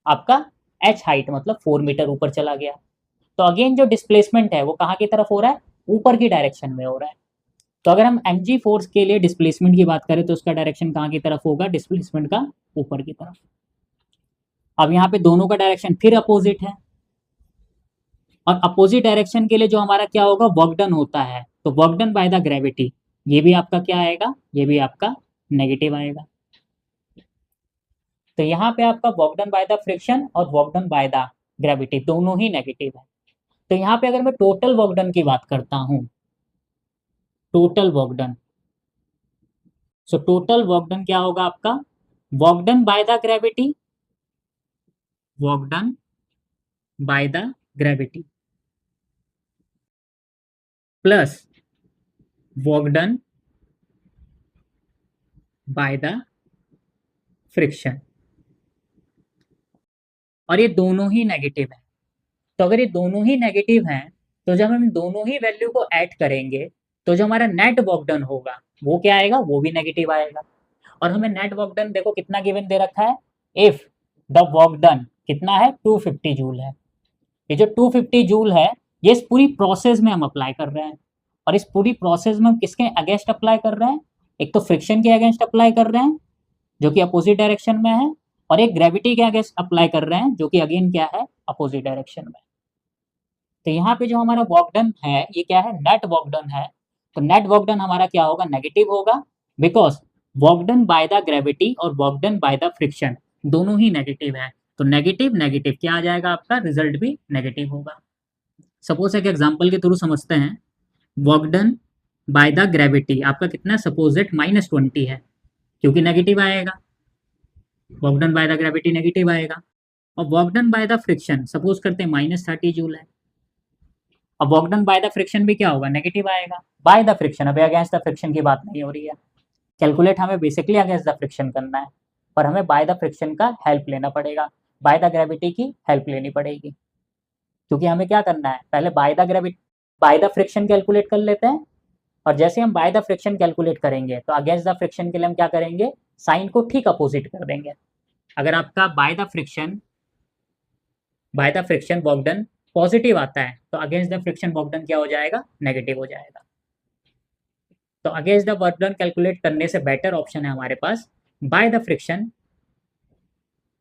Speaker 1: आपका एच हाइट मतलब 4 मीटर ऊपर चला गया। तो अगेन जो डिस्प्लेसमेंट है वो कहाँ की तरफ हो रहा है, ऊपर की डायरेक्शन में हो रहा है। तो अगर हम mg फोर्स के लिए डिस्प्लेसमेंट की बात करें तो उसका डायरेक्शन कहाँ की तरफ होगा, डिस्प्लेसमेंट का ऊपर की तरफ। अब यहाँ पे दोनों का डायरेक्शन फिर अपोजिट है, और अपोजिट डायरेक्शन के लिए जो हमारा क्या होगा, वर्क डन होता है, तो work done by the gravity, ये भी आपका क्या आएगा, ये भी आपका नेगेटिव आएगा। तो यहाँ पे आपका work done by the friction और work done by the gravity दोनों ही नेगेटिव है। तो यहाँ पे अगर मैं टोटल वर्क डन की बात करता हूँ, total work done, so total work done क्या होगा आपका, work done by the gravity, work done by the gravity plus work done by the friction. और ये दोनों ही नेगेटिव है, तो अगर ये दोनों ही नेगेटिव हैं तो जब हम दोनों ही वैल्यू को ऐड करेंगे तो जो हमारा नेट वर्क डन होगा वो क्या आएगा, वो भी नेगेटिव आएगा। और हमें नेट वर्क डन देखो कितना गिवन दे रखा है, इफ द वर्क डन कितना है 250 जूल है। ये जो 250 जूल है ये इस पूरी प्रोसेस में हम अप्लाई कर रहे हैं। और इस पूरी प्रोसेस में हम किसके अगेंस्ट अप्लाई कर रहे हैं, एक तो फ्रिक्शन के अगेंस्ट अप्लाई कर रहे हैं जो कि अपोजिट डायरेक्शन में है, और एक ग्रेविटी के अगेंस्ट अप्लाई कर रहे हैं जो कि अगेन क्या है, अपोजिट डायरेक्शन में। तो यहाँ पे जो हमारा वर्क डन है ये क्या है, नेट वर्क डन है। तो नेट वर्क डन हमारा क्या होगा, नेगेटिव होगा, because work done by the gravity और work done by the friction दोनों ही नेगेटिव है। तो नेगेटिव नेगेटिव क्या आ जाएगा, आपका रिजल्ट भी नेगेटिव होगा। सपोज एक एग्जांपल के थ्रू समझते हैं। Work done by the gravity आपका कितना, सपोज इट -20 है, क्योंकि नेगेटिव आएगा। Work done by the gravity negative आएगा। और work done by the friction suppose करते हैं -30 जूल है। अब work done by the friction भी क्या होगा, नेगेटिव आएगा। बाय द फ्रिक्शन, अभी अगेंस्ट द फ्रिक्शन की बात नहीं हो रही है। कैलकुलेट हमें बेसिकली अगेंस्ट द फ्रिक्शन करना है, पर हमें बाय द फ्रिक्शन का हेल्प लेना पड़ेगा, बाय द ग्रेविटी की हेल्प लेनी पड़ेगी। क्योंकि हमें क्या करना है, पहले bye the gravity bye the friction calculate कर लेते हैं, और जैसे हम बाय द फ्रिक्शन कैलकुलेट करेंगे तो अगेंस्ट द फ्रिक्शन के लिए हम क्या करेंगे, साइन को ठीक अपोजिट कर देंगे। अगर आपका by the friction work done positive आता है तो against the friction work done क्या हो जाएगा, नेगेटिव हो जाएगा। तो against the work done calculate करने से बेटर ऑप्शन है हमारे पास by the friction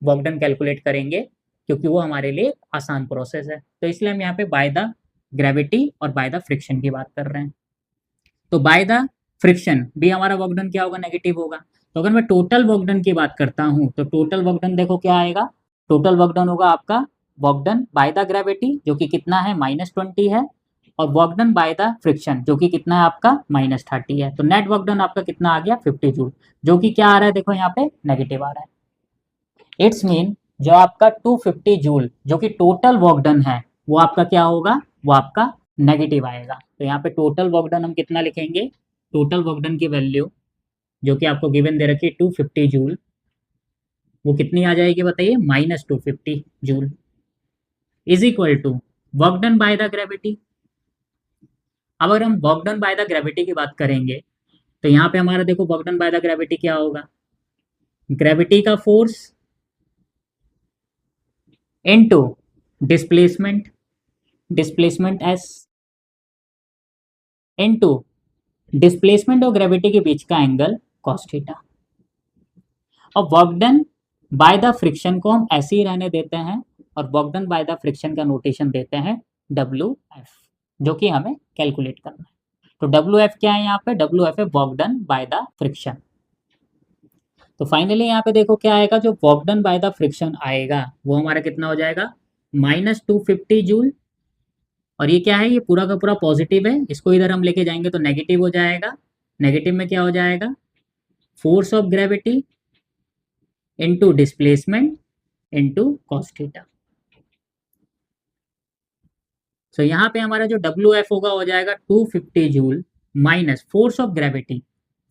Speaker 1: work done calculate करेंगे, क्योंकि वो हमारे लिए आसान प्रोसेस है। तो इसलिए हम यहाँ पे बाय द ग्रेविटी और बाय द फ्रिक्शन की बात कर रहे हैं। तो बाय द फ्रिक्शन भी हमारा वर्क डन क्या होगा, नेगेटिव होगा। तो अगर मैं टोटल वर्क डन की बात करता हूँ तो टोटल वर्क डन देखो क्या आएगा, टोटल वर्क डन होगा आपका work done by the gravity जो कि कितना है, -20 है, और work done by the friction जो कि कितना है आपका, -30 है। तो नेट वर्क डन आपका कितना आ गया, 50 जूल, जो कि क्या आ रहा है, देखो यहाँ पे नेगेटिव आ रहा है। इट्स मीन जो आपका 250 जूल जो कि टोटल वर्क डन है वो आपका क्या होगा, वो आपका नेगेटिव आएगा। तो यहाँ पे टोटल वर्क डन हम कितना लिखेंगे, टोटल वर्क डन की वैल्यू जो कि आपको गिवन दे रखी है 250 जूल, वो कितनी आ जाएगी बताइए, -250 joule is equal to work done by the gravity. अब अगर हम work done by the gravity की बात करेंगे तो यहाँ पे हमारा देखो work done by the gravity क्या होगा, ग्रेविटी का force into displacement S into displacement और ग्रेविटी के बीच का एंगल cos थीटा। और work done by the friction को हम ऐसे ही रहने देते हैं और work done by the friction का नोटेशन देते हैं WF, जो कि हमें कैलकुलेट करना है। तो WF क्या है, यहाँ पे WF है work done by the friction. तो फाइनली यहाँ पे देखो क्या आएगा, जो work done by the friction आएगा वो हमारा कितना हो जाएगा, -250 जूल। और ये क्या है, ये पूरा का पूरा पॉजिटिव है, इसको इधर हम लेके जाएंगे तो नेगेटिव हो जाएगा। नेगेटिव में क्या हो जाएगा, force of gravity into displacement into cos theta. So यहाँ पे हमारा जो WF होगा हो जाएगा 250 joule minus force of gravity.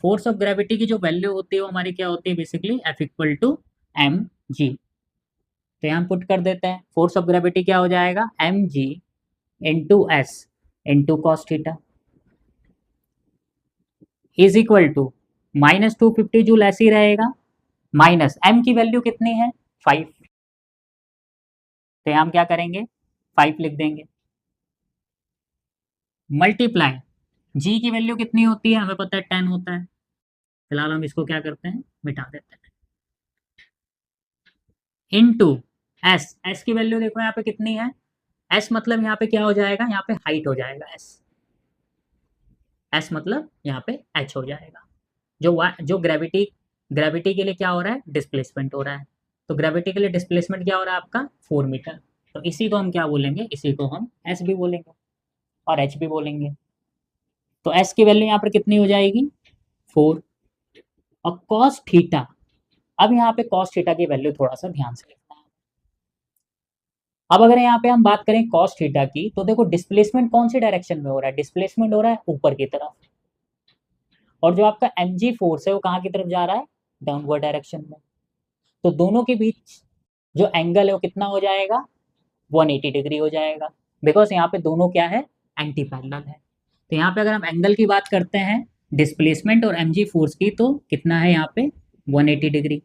Speaker 1: Force of gravity की जो वैल्यू होती है वो हमारी क्या होती है, basically F equal to mg। तो यहाँ पुट कर देते हैं, फोर्स ऑफ ग्रेविटी क्या हो जाएगा, mg into S into cos theta is equal to -250 joule ऐसे ही रहेगा, माइनस m की वैल्यू कितनी है, 5। तो हम क्या करेंगे, 5 लिख देंगे, मल्टीप्लाई g की वैल्यू कितनी होती है, हमें पता है 10 होता है। फिलहाल हम इसको क्या करते हैं, मिटा देते हैं, इनटू s की वैल्यू देखो यहाँ पे कितनी है, s मतलब यहाँ पे क्या हो जाएगा, यहाँ पे हाइट हो जाएगा, s मतलब यहाँ पे h हो जाएगा। जो ग्रेविटी के लिए क्या हो रहा है, डिस्प्लेसमेंट हो रहा है। तो ग्रेविटी के लिए डिस्प्लेसमेंट क्या हो रहा है आपका, 4 मीटर। तो इसी को हम क्या बोलेंगे, इसी को हम s भी बोलेंगे और h भी बोलेंगे। तो s की वैल्यू यहाँ पर कितनी हो जाएगी, 4। और cos थीटा, अब यहाँ पे cos थीटा की वैल्यू थोड़ा सा ध्यान से लिखना है। अब अगर यहाँ पे हम बात करें cos थीटा की, तो देखो डिस्प्लेसमेंट कौन सी डायरेक्शन में हो रहा है, डिस्प्लेसमेंट हो रहा है ऊपर की तरफ, और जो आपका mg फोर्स है वो कहाँ की तरफ जा रहा है, डाउनवर्ड डायरेक्शन में। तो दोनों के बीच जो एंगल है वो कितना हो जाएगा, 180 डिग्री हो जाएगा, बिकॉज यहाँ पे दोनों क्या है, एंटी पैरेलल है। तो यहाँ पे अगर हम एंगल की बात करते हैं डिस्प्लेसमेंट और mg फोर्स की, तो कितना है यहाँ पे 180 डिग्री।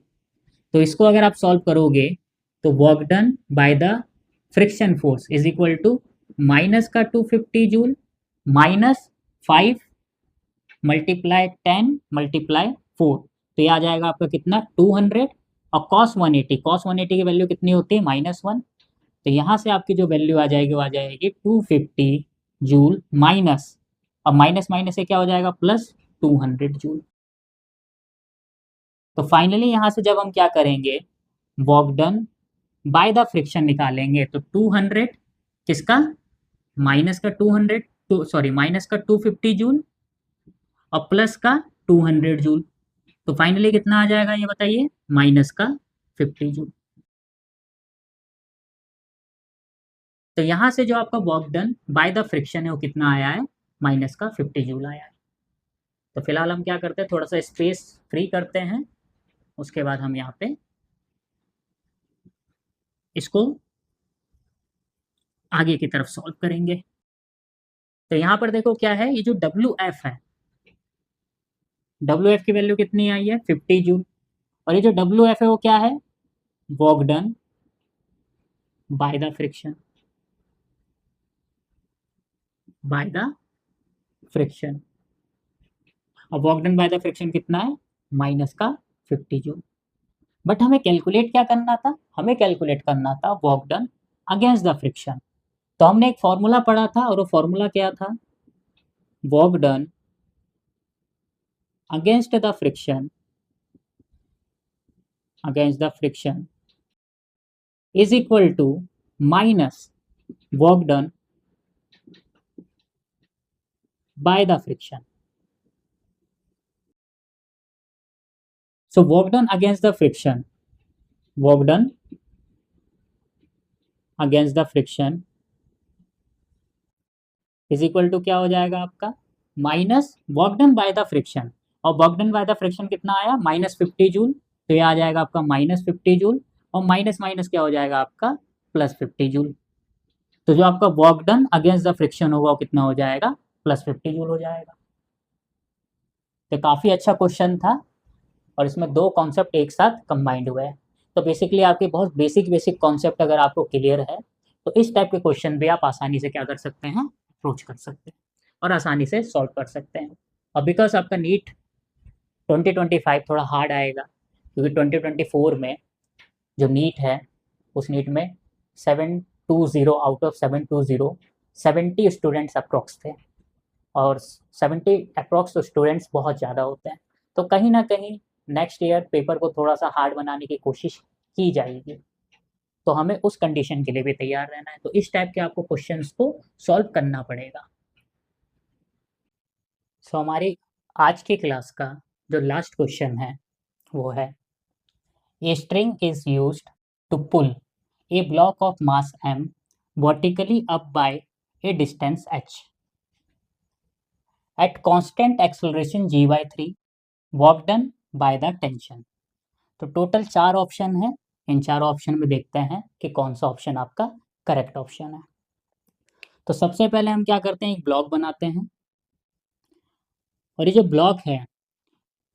Speaker 1: तो इसको अगर आप सॉल्व करोगे तो work done by the friction force is equal to minus का 250 जूल माइनस 5 मल्टीप्लाई 10 मल्टीप्लाई 4, तो ये आ जाएगा आपका कितना 200, और cos 180 की वैल्यू कितनी होती है -1, तो यहाँ से आपकी जो वैल्यू आ जाएगी वो आ जाएगी 250 जूल माइनस, अब माइनस माइनस से क्या हो जाएगा प्लस 200 जूल। तो फाइनली यहाँ से जब हम क्या करेंगे work done by the friction निकालेंगे, तो 200 किसका, माइनस का 200 सॉरी माइनस का 250 जूल और प्लस का 200 जूल, तो फाइनली कितना आ जाएगा ये बताइए, माइनस का 50 जूल। तो यहाँ से जो आपका work done by the friction है वो कितना आया है, माइनस का 50 जूल आया है। तो फिलहाल हम क्या करते हैं, थोड़ा सा स्पेस फ्री करते हैं, उसके बाद हम यहाँ पे इसको आगे की तरफ सॉल्व करेंगे। तो यहाँ पर देखो क्या है, ये जो WF है, WF की वैल्यू कितनी आई है 50 जूल, और ये जो WF है वो क्या है, work done by the friction, by the friction, और work done by the friction कितना है, माइनस का 50 जूल। बट हमें कैलकुलेट क्या करना था, हमें कैलकुलेट करना था work done against the friction. तो हमने एक फॉर्मूला पढ़ा था, और वो फॉर्मूला क्या था, work done against the friction is equal to minus work done by the friction. So work done against the friction, work done against the friction is equal to क्या हो जाएगा आपका, minus work done by the friction, और work done by the friction कितना आया -50 joule, तो ये आ जाएगा आपका -50 जूल, और माइनस माइनस क्या हो जाएगा आपका +50 जूल। तो जो आपका work done against the friction होगा वो कितना हो जाएगा, +50 जूल हो जाएगा। तो काफ़ी अच्छा क्वेश्चन था, और इसमें दो कॉन्सेप्ट एक साथ कंबाइंड हुए हैं। तो बेसिकली आपके बहुत बेसिक कॉन्सेप्ट अगर आपको क्लियर है, तो इस टाइप के क्वेश्चन भी आप आसानी से क्या कर सकते हैं, अप्रोच कर सकते हैं और आसानी से सॉल्व कर सकते हैं। और बिकॉज आपका नीट 2025 थोड़ा हार्ड आएगा, क्योंकि 2024 में जो नीट है उस नीट में 720 आउट ऑफ 720 70 स्टूडेंट्स अप्रोक्स थे, और 70 अप्रोक्स स्टूडेंट्स बहुत ज़्यादा होते हैं। तो कहीं ना कहीं नेक्स्ट ईयर पेपर को थोड़ा सा हार्ड बनाने की कोशिश की जाएगी, तो हमें उस कंडीशन के लिए भी तैयार रहना है। तो इस टाइप के आपको क्वेश्चंस को सॉल्व करना पड़ेगा। सो हमारी आज की क्लास का जो लास्ट क्वेश्चन है वो है, a string is used to pull a block of mass m vertically up by a distance h at constant acceleration g/3, work done by the tension. तो टोटल 4 ऑप्शन है, इन 4 option में देखते हैं कि कौन सा ऑप्शन आपका करेक्ट ऑप्शन है। तो सबसे पहले हम क्या करते हैं, एक ब्लॉक बनाते हैं, और ये जो ब्लॉक है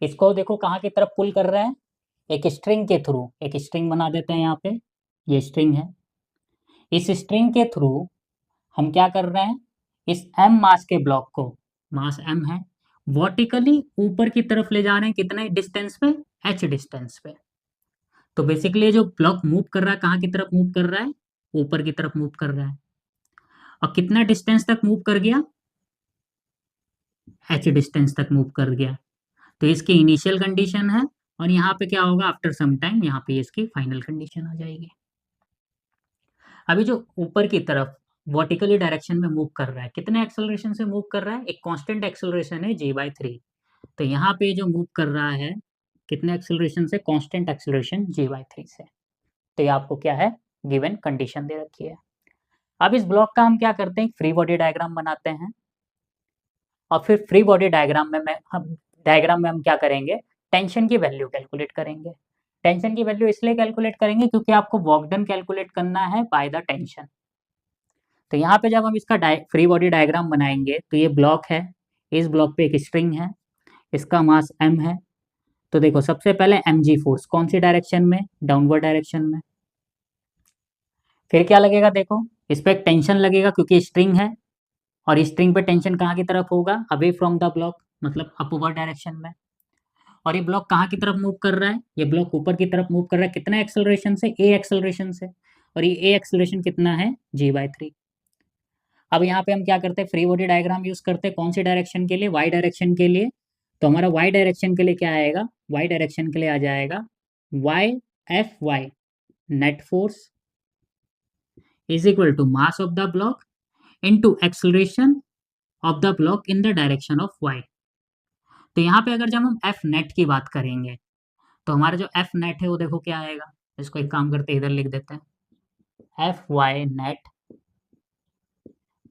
Speaker 1: इसको देखो कहाँ की तरफ पुल कर रहा है, एक स्ट्रिंग के थ्रू। एक स्ट्रिंग बना देते हैं, यहाँ पे ये स्ट्रिंग है, इस स्ट्रिंग के थ्रू हम क्या कर रहे हैं, इस m मास के ब्लॉक को, मास m है, वर्टिकली ऊपर की तरफ ले जा रहे हैं, कितने डिस्टेंस पे, h डिस्टेंस पे। तो बेसिकली जो ब्लॉक मूव कर रहा है कहाँ की तरफ मूव कर रहा है, ऊपर की तरफ मूव कर रहा है, और कितना डिस्टेंस तक मूव कर गया, h डिस्टेंस तक मूव कर गया। तो इसकी इनिशियल कंडीशन है, और यहाँ पे क्या होगा, आफ्टर सम टाइम यहाँ पे इसकी फाइनल कंडीशन आ जाएगी। अभी जो ऊपर की तरफ वर्टिकली डायरेक्शन में मूव कर रहा है, कितने एक्सेलरेशन से मूव कर रहा है, एक कांस्टेंट एक्सेलरेशन है g/3। तो यहाँ पे जो मूव कर रहा है कितने एक्सेलरेशन से, कांस्टेंट एक्सेलरेशन g/3 से। तो ये आपको क्या है, गिवन कंडीशन दे रखी है। अब इस ब्लॉक का हम क्या करते हैं, फ्री बॉडी डायग्राम बनाते हैं, और फिर फ्री बॉडी डायग्राम में हम क्या करेंगे, टेंशन की वैल्यू कैलकुलेट करेंगे। टेंशन की वैल्यू इसलिए कैलकुलेट करेंगे क्योंकि आपको वर्क डन कैलकुलेट करना है बाय द टेंशन। तो यहाँ पे जब हम इसका फ्री बॉडी डायग्राम बनाएंगे तो ये ब्लॉक है, इस ब्लॉक पे एक स्ट्रिंग है, इसका मास m है। तो देखो सबसे पहले mg फोर्स कौन सी डायरेक्शन में, डाउनवर्ड डायरेक्शन में। फिर क्या लगेगा, देखो इस पर एक टेंशन लगेगा क्योंकि स्ट्रिंग है, और स्ट्रिंग पे टेंशन कहाँ की तरफ होगा, अवे फ्रॉम द ब्लॉक, मतलब अपवर्ड डायरेक्शन में। और ये ब्लॉक कहाँ की तरफ मूव कर रहा है, ये ब्लॉक ऊपर की तरफ मूव कर रहा है, कितना एक्सेलरेशन से, a एक्सेलरेशन से, और ये a एक्सेलरेशन कितना है, g/3। अब यहाँ पे हम क्या करते हैं, फ्री बॉडी डायग्राम यूज करते हैं कौन सी डायरेक्शन के लिए, वाई डायरेक्शन के लिए। तो हमारा वाई डायरेक्शन के लिए क्या आएगा, वाई डायरेक्शन के लिए आ जाएगा Y F Y net force is equal to mass of the block into acceleration of the block in the direction of Y. तो यहाँ पे अगर जब हम एफ नेट की बात करेंगे तो हमारा जो एफ नेट है वो देखो क्या आएगा, इसको एक काम करते हैं इधर लिख देते हैं, F Y net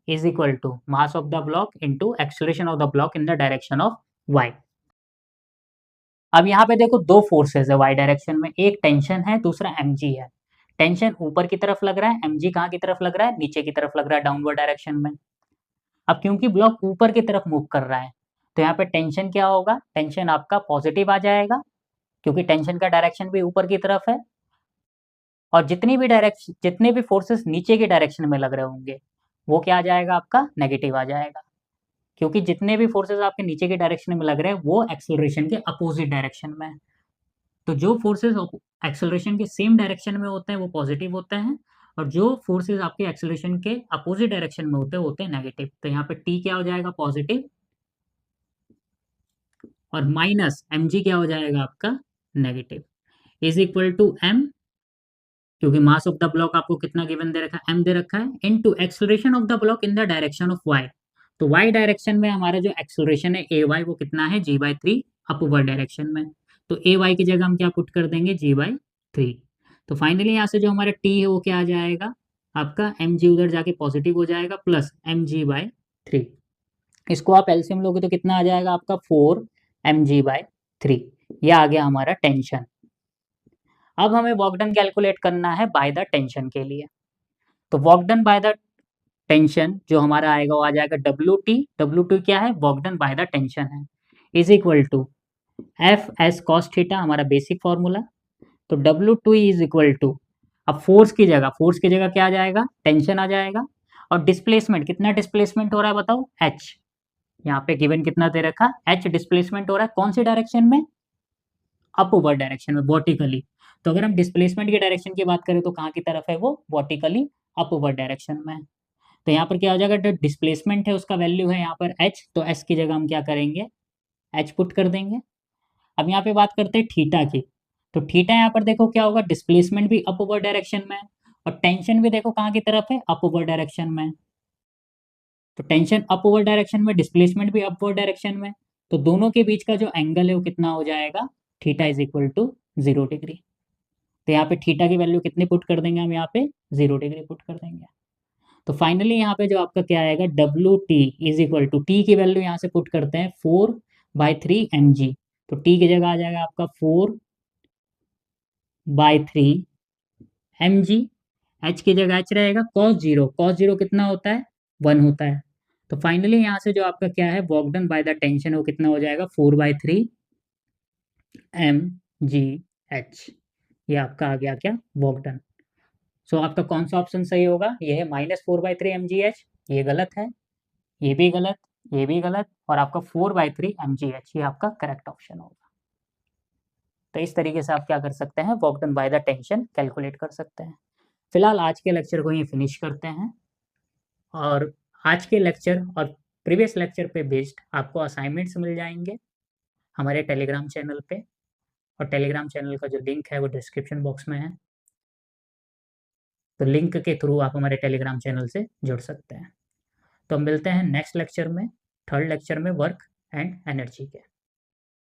Speaker 1: is equal to mass of the block into acceleration of the block in the direction of y। अब यहाँ पे देखो दो फोर्सेस है y डायरेक्शन में, एक टेंशन है, दूसरा mg है। टेंशन ऊपर की तरफ लग रहा है, mg कहाँ की तरफ लग रहा है, नीचे की तरफ लग रहा है, डाउनवर्ड डायरेक्शन में। अब क्योंकि ब्लॉक ऊपर की तरफ मूव कर रहा है तो यहाँ पे टेंशन क्या होगा, टेंशन आपका पॉजिटिव आ जाएगा क्योंकि टेंशन का डायरेक्शन भी ऊपर की तरफ है। और जितने भी फोर्सेस नीचे की डायरेक्शन में लग रहे होंगे वो क्या आ जाएगा, आपका नेगेटिव आ जाएगा, क्योंकि जितने भी फोर्सेस आपके नीचे के डायरेक्शन में लग रहे हैं वो एक्सेलरेशन के अपोजिट डायरेक्शन में है। तो जो फोर्सेस एक्सेलरेशन के सेम डायरेक्शन में होते हैं वो पॉजिटिव होते हैं, और जो फोर्सेस आपके एक्सेलरेशन के अपोजिट डायरेक्शन में होते हैं नेगेटिव। तो यहाँ पे टी क्या हो जाएगा, पॉजिटिव, और माइनस mg क्या हो जाएगा आपका, negative, is equal to m, क्योंकि मास ऑफ द ब्लॉक आपको कितना गिवन दे रखा है, m दे रखा है, into acceleration of the block in the direction of y। तो y डायरेक्शन में हमारा जो एक्सेलरेशन है ay वो कितना है, g/3 अपवर्ड डायरेक्शन में। तो ay की जगह हम क्या पुट कर देंगे, g/3। तो फाइनली यहाँ से जो हमारा t है वो क्या आ जाएगा, आपका mg उधर जाके पॉजिटिव हो जाएगा, प्लस mg/3। इसको आप एलसीएम लोगे तो कितना आ जाएगा आपका, 4mg/3। यह आ गया हमारा टेंशन। अब हमें वर्क डन कैलकुलेट करना है बाय द टेंशन के लिए। तो work done by the tension जो हमारा आएगा वो आ जाएगा W2 क्या है, work done by the tension है, is equal to F S cos theta, हमारा बेसिक फॉर्मूला। तो W2 इज इक्वल टू, अब फोर्स की जगह क्या आ जाएगा, टेंशन आ जाएगा, और डिस्प्लेसमेंट, कितना डिस्प्लेसमेंट हो रहा है बताओ, h। यहाँ पे गिवन कितना दे रखा, h डिस्प्लेसमेंट हो रहा है कौन सी डायरेक्शन में, अपवर्ड डायरेक्शन में, वर्टिकली। तो अगर हम डिस्प्लेसमेंट की डायरेक्शन की बात करें तो कहाँ की तरफ है वो, वर्टिकली अपवर्ड डायरेक्शन में। तो यहाँ पर क्या हो जाएगा, जो डिस्प्लेसमेंट है उसका वैल्यू है यहाँ पर h, तो s की जगह हम क्या करेंगे, h पुट कर देंगे। अब यहाँ पे बात करते हैं थीटा की। तो थीटा यहाँ पर देखो क्या होगा, डिस्प्लेसमेंट भी अपवर्ड डायरेक्शन में, और टेंशन भी देखो कहाँ की तरफ है, अपवर्ड डायरेक्शन में। तो टेंशन अपवर्ड डायरेक्शन में, डिस्प्लेसमेंट भी अपवर्ड डायरेक्शन में, तो दोनों के बीच का जो एंगल है वो कितना हो जाएगा, theta is equal to 0 degree. तो यहाँ पे थीटा की वैल्यू कितनी पुट कर देंगे हम, यहाँ पे 0 डिग्री पुट कर देंगे। तो फाइनली यहाँ पे जो आपका क्या आएगा, WT is equal to, T की वैल्यू यहाँ से पुट करते हैं 4/3 mg। तो टी की जगह आ जाएगा आपका 4/3 mg, h की जगह h रहेगा, cos 0 कितना होता है, 1 होता है। तो फाइनली यहाँ से जो आपका क्या है, work done by the tension वो कितना हो जाएगा, 4/3 mgh। ये आपका आ गया क्या, वर्क डन। सो आपका कौन सा ऑप्शन सही होगा, ये है -4/3 mgh, ये गलत है, ये भी गलत, ये भी गलत, और आपका 4/3 mgh ये आपका करेक्ट ऑप्शन होगा। तो इस तरीके से आप क्या कर सकते हैं, work done by the tension calculate कर सकते हैं। फिलहाल आज के लेक्चर को ये फिनिश करते हैं, और आज के लेक्चर और प्रीवियस लेक्चर पे बेस्ड आपको असाइनमेंट्स मिल जाएंगे हमारे टेलीग्राम चैनल पे, और टेलीग्राम चैनल का जो लिंक है वो डिस्क्रिप्शन बॉक्स में है। तो लिंक के थ्रू आप हमारे टेलीग्राम चैनल से जुड़ सकते हैं। तो मिलते हैं नेक्स्ट लेक्चर में, थर्ड लेक्चर में वर्क एंड एनर्जी के।